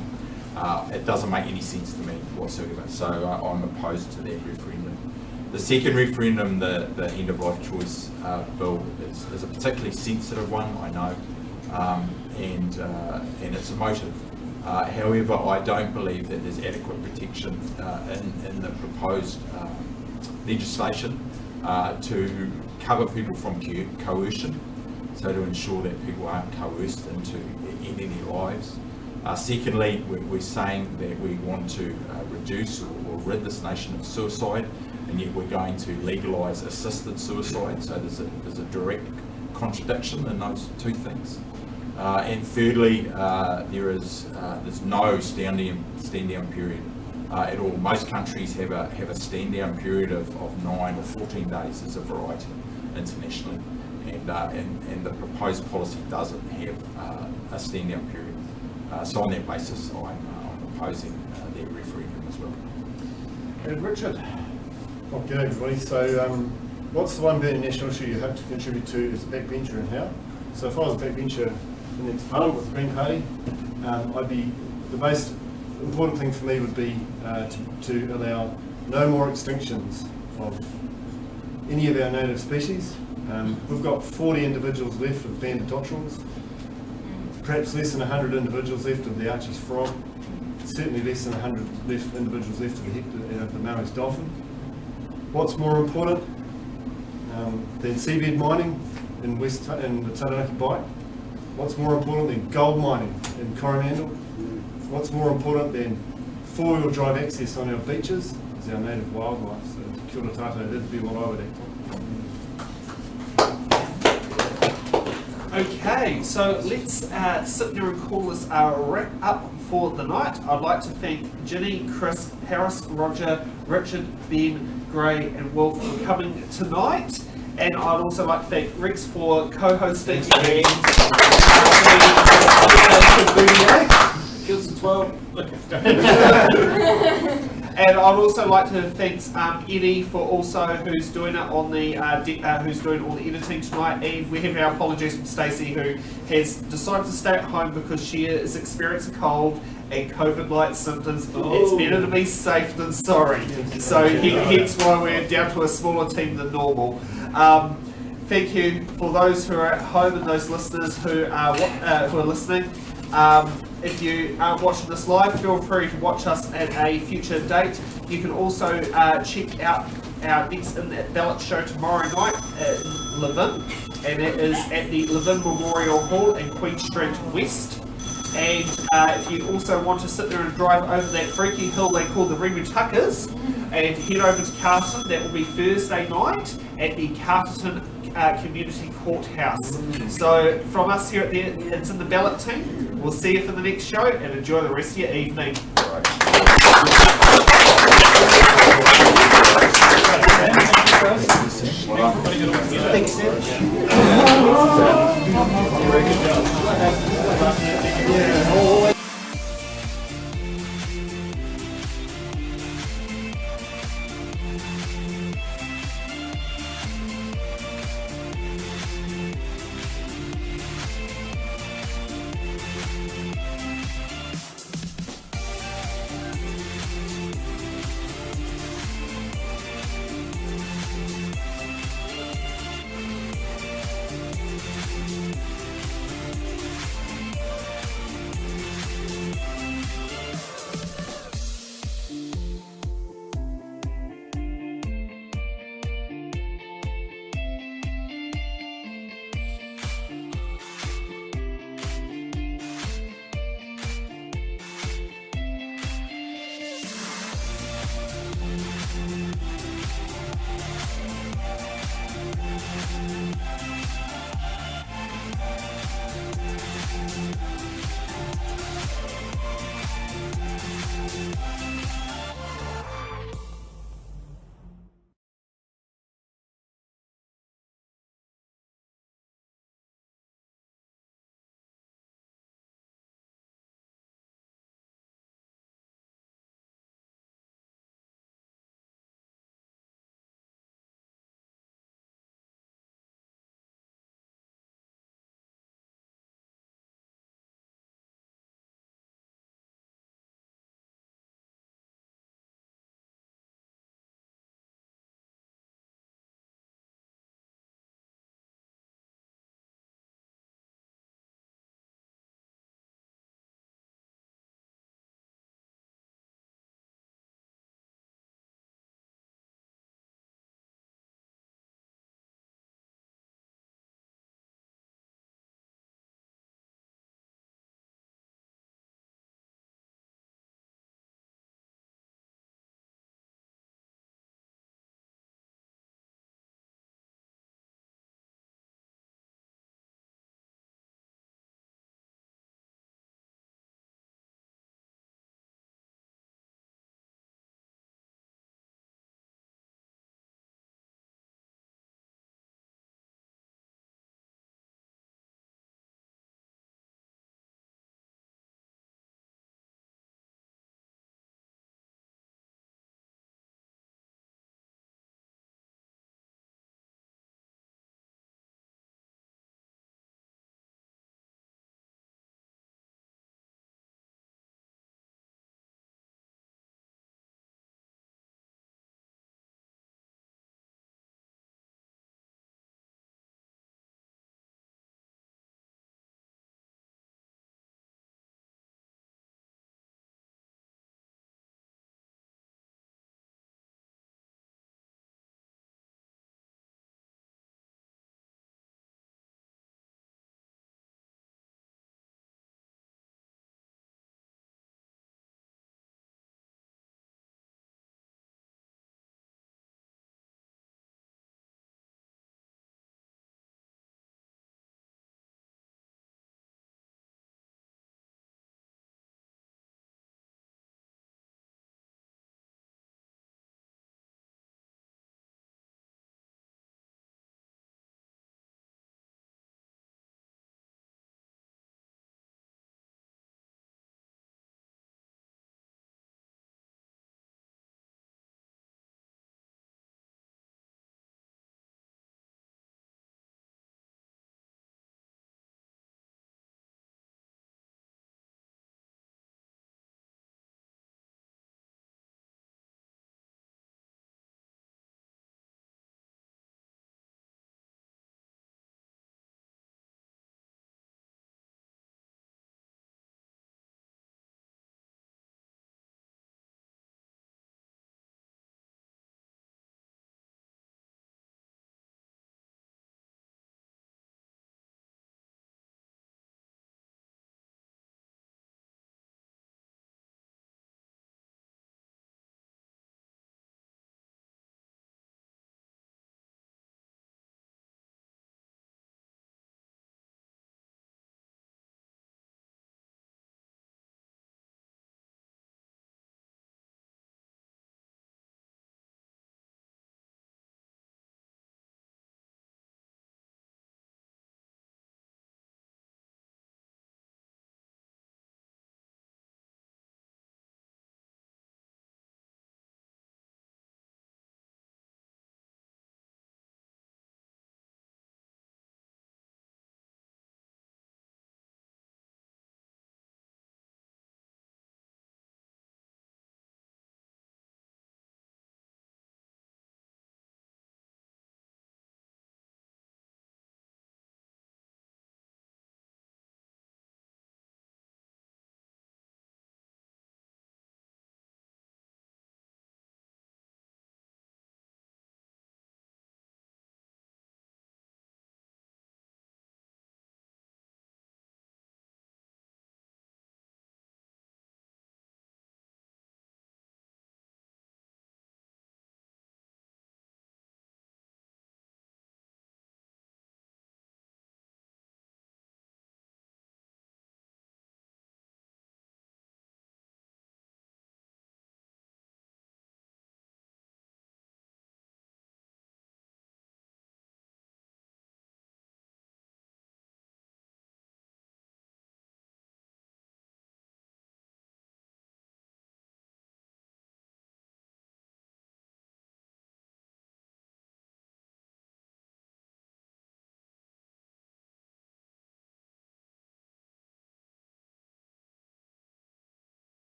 It doesn't make any sense to me whatsoever. So I'm opposed to that referendum. The second referendum, the end of life choice bill, is a particularly sensitive one, I know, and it's emotive. However, I don't believe that there's adequate protection in the proposed legislation to cover people from coercion, so to ensure that people aren't coerced into ending their lives. Secondly, we're saying that we want to reduce or rid this nation of suicide, and yet we're going to legalise assisted suicide, so there's a direct contradiction in those two things. And thirdly, there's no stand down period at all. Most countries have a stand down period of 9 or 14 days as a variety internationally, and the proposed policy doesn't have a stand down period. So on that basis, I'm opposing their referendum as well. And Richard. Oh, good everybody. So what's the one burning national issue you hope to contribute to as a backbencher, and how? So if I was a backbencher in the next Parliament with the Green Party, the most important thing for me would be to allow no more extinctions of any of our native species. We've got 40 individuals left of banded dotterels, perhaps less than 100 individuals left of the Archie's frog, certainly less than 100 individuals left of the Maoris dolphin. What's more important than seabed mining in the Taranaki Bight? What's more important than gold mining in Coromandel? What's more important than four-wheel drive access on our beaches is our native wildlife. So kia ora tātou, that'd be what I would act on. Okay, so let's sit there and call this our wrap up for the night. I'd like to thank Ginny, Chris, Harris, Roger, Richard, Ben, Grae and Wilf for coming tonight. And I'd also like to thank Rex for co-hosting and and I'd also like to thank Eddie for who's doing it on the who's doing all the editing tonight, and we have our apologies from Stacey, who has decided to stay at home because she is experiencing a cold and COVID-like symptoms. It's better to be safe than sorry. So hence why we're down to a smaller team than normal. Thank you for those who are at home and those listeners who are listening. If you aren't watching this live, feel free to watch us at a future date. You can also check out our next In That Ballot show tomorrow night at Levin, and it is at the Levin Memorial Hall in Queen Street West. And if you also want to sit there and drive over that freaky hill they call the Remutuckers and head over to Carterton, that will be Thursday night at the Carterton Community Courthouse. So from us here at the It's In The Ballot team, we'll see you for the next show and enjoy the rest of your evening.